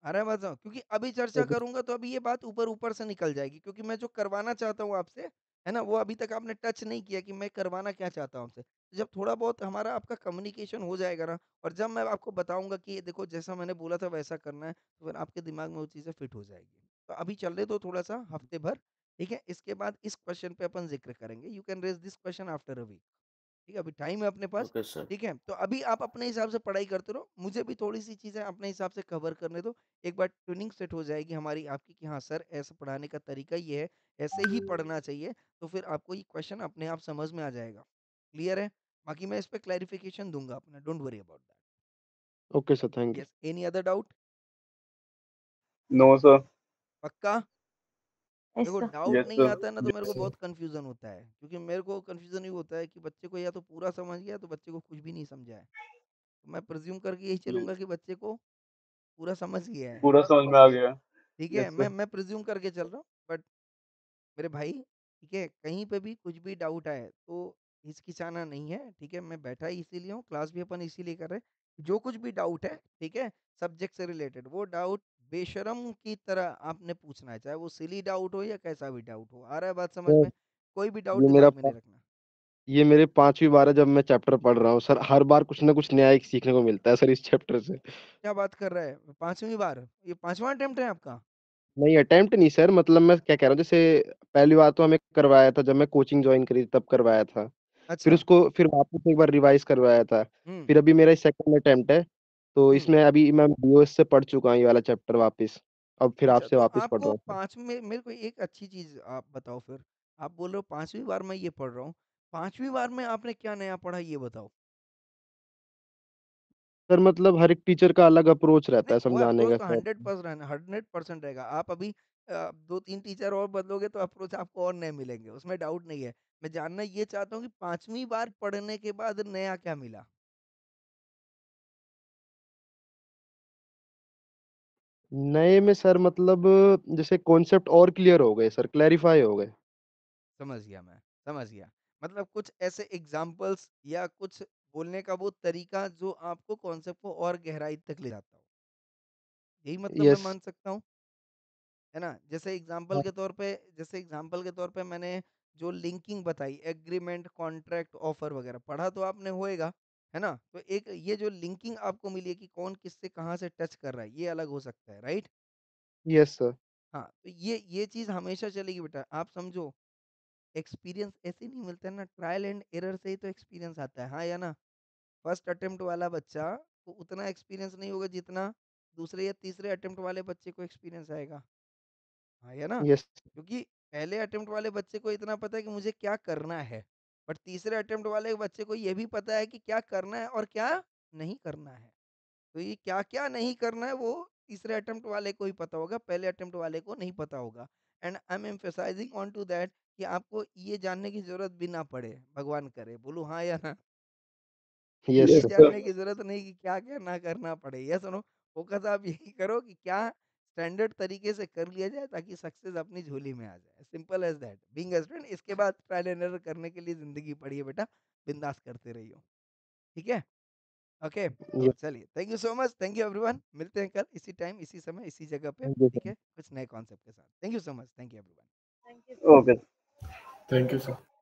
आ रहा है बात समझ? क्योंकि अभी चर्चा ओके करूंगा तो अभी ये बात ऊपर ऊपर से निकल जाएगी, क्योंकि मैं जो करवाना चाहता हूँ आपसे, है ना, वो अभी तक आपने टच नहीं किया कि मैं करवाना क्या चाहता हूँ आपसे। जब थोड़ा बहुत हमारा आपका कम्युनिकेशन हो जाएगा ना, और जब मैं आपको बताऊंगा कि ये देखो जैसा मैंने बोला था वैसा करना है, तो फिर आपके दिमाग में वो चीजें फिट हो जाएगी। तो अभी चल रहे तो थोड़ा सा हफ्ते भर। ठीक है, इसके बाद इस क्वेश्चन पे अपन जिक्र करेंगे। You can raise this question after a week. ठीक है, अभी टाइम है अपने पास। Okay, sir. ठीक है, तो अभी आप अपने हिसाब से पढ़ाई करते रहो, मुझे भी थोड़ी सी चीजें अपने हिसाब से कवर करने दो। एक बार ट्यूनिंग सेट हो जाएगी हमारी आपकी कि हाँ सर ऐसा पढ़ाने का तरीका ये है, ऐसे ही पढ़ना चाहिए, तो फिर आपको ये क्वेश्चन अपने आप समझ में आ जाएगा। क्लियर है? बाकी मैं इस पे क्लैरिफिकेशन दूंगा अपना, don't worry about that. Okay sir, thank you. Yes, any other doubt? No sir. पक्का? Yes, देखो sir. डाउट यस नहीं सर। आता है ना तो मेरे को यस सर। बहुत कंफ्यूजन होता है, क्योंकि मेरे को कंफ्यूजन ही होता है कि बच्चे को या तो पूरा समझ गया तो बच्चे को कुछ भी नहीं समझा है। तो मैं प्रिज्यूम करके यही चलूंगा कि बच्चे को पूरा समझ गया है। पूरा समझ में आ गया। ठीक है, यस सर। मैं प्रिज्यूम करके चल रहा हूँ, बट मेरे भाई, ठीक है, कहीं पे भी कुछ भी डाउट आए तो हिचकिचाना नहीं है। ठीक है, मैं बैठा ही इसीलिए हूँ, क्लास भी अपन इसीलिए कर रहे हैं। जो कुछ भी डाउट है, ठीक है, सब्जेक्ट से रिलेटेड, वो डाउट बेशरम की तरह आपने पूछना है, चाहे वो सिली डाउट हो या कैसा भी डाउट हो। आ रहा है बात समझ सर में? कोई भी डाउट ये मेरा दिमाग में नहीं रखना। ये मेरे 5वीं बार है जब मैं चैप्टर पढ़ रहा हूँ सर। हर बार कुछ ना कुछ नया एक सीखने को मिलता है सर इस चैप्टर से। क्या बात कर रहा है? 5वीं बार? ये 5वां अटेम्प्ट है आपका? नहीं, अटेम्प्ट नहीं सर, मतलब मैं क्या कह रहा हूँ, जैसे पहली बार तो हमें करवाया था जब मैं कोचिंग ज्वाइन करी थी, तब करवाया था। फिर अच्छा। उसको फिर वापस एक बार रिवाइज करवाया था। हम्म। फिर अभी मेरा सेकंड अटेम्प्ट है, तो हम्म। इसमें अभी मैं बीओएस से पढ़ चुका हूँ ये वाला चैप्टर वापस। अब फिर अच्छा, आपसे तो वापस पढ़ रहा आपको हूँ सर। 5 में मेरे को एक अच्छी चीज आप बताओ फिर। आप बोल रहे हो 5वीं बार मैं ये पढ़ रहा हूँ, 5वीं बार में आपने क्या नया पढ़ा ये बताओ। सर मतलब हर एक टीचर का अलग अप्रोच रहता नहीं, है वो समझाने अप्रोच का तो सर। 100% रहेगा। आप अभी 2-3 टीचर और बदलोगे तो अप्रोच आपको और नए मिलेंगे, उसमें डाउट नहीं है। मैं जानना ये चाहता हूँ कि 5वीं बार पढ़ने के बाद नया क्या मिला? नए में सर मतलब जैसे कॉन्सेप्ट और क्लियर हो गए सर, क्लैरिफाई हो गए। समझ गया मैं, समझ गया। मतलब कुछ ऐसे एग्जाम्पल्स या कुछ बोलने का वो तरीका जो आपको कॉन्सेप्ट को और गहराई तक ले जाता हो, यही मतलब मैं यस। मान सकता हूँ, है ना? जैसे एग्जाम्पल के तौर पे मैंने जो लिंकिंग बताई, एग्रीमेंट, कॉन्ट्रैक्ट, ऑफर वगैरह पढ़ा तो आपने होएगा, है ना? तो एक ये जो लिंकिंग आपको मिली है कि कौन किससे कहाँ से टच कर रहा है, ये अलग हो सकता है, राइट? Yes sir. हाँ, तो ये चीज हमेशा चलेगी बेटा। आप समझो, एक्सपीरियंस ऐसे नहीं मिलता है ना, ट्रायल एंड एरर से ही तो एक्सपीरियंस आता है, हाँ या ना? फर्स्ट अटेम्प्ट वाला बच्चा को उतना एक्सपीरियंस नहीं होगा जितना दूसरे या तीसरे अटेम्प्ट वाले बच्चे को एक्सपीरियंस आएगा, हाँ या ना? यस। क्योंकि पहले अटेम्प्ट वाले बच्चे को इतना पता है कि मुझे क्या करना है, बट तीसरे अटेम्प्ट वाले बच्चे को ये भी पता है कि क्या करना है और क्या नहीं करना है। तो ये क्या क्या नहीं करना है वो तीसरे अटेम्प्ट वाले को ही पता होगा, पहले अटेम्प्ट वाले को नहीं पता होगा। And I am emphasizing on to that कि आपको ये जानने की जरूरत भी ना पड़े, भगवान करे, बोलू हाँ या ना? यस ये यस सर। सर। जानने की जरूरत नहीं कि क्या क्या ना करना पड़े। ये सुनो, फोकस आप यही करो कि क्या स्टैंडर्ड तरीके से कर लिया जाए ताकि सक्सेस अपनी झोली में आ जाए। Simple as that, being a student. इसके बाद ट्रायल एंड एरर करने के लिए जिंदगी पड़ी है बेटा, बिंदास करते रहियो, ठीक है? ओके, तो यस। चलिए, thank you so much, thank you everyone. मिलते हैं कल इसी टाइम, इसी समय, इसी जगह पे, थैंक यू ठीक सर। है? कुछ नए कॉन्सेप्ट के साथ। Thank you so much, thank you everyone. Thank you so okay. much. Thank you sir.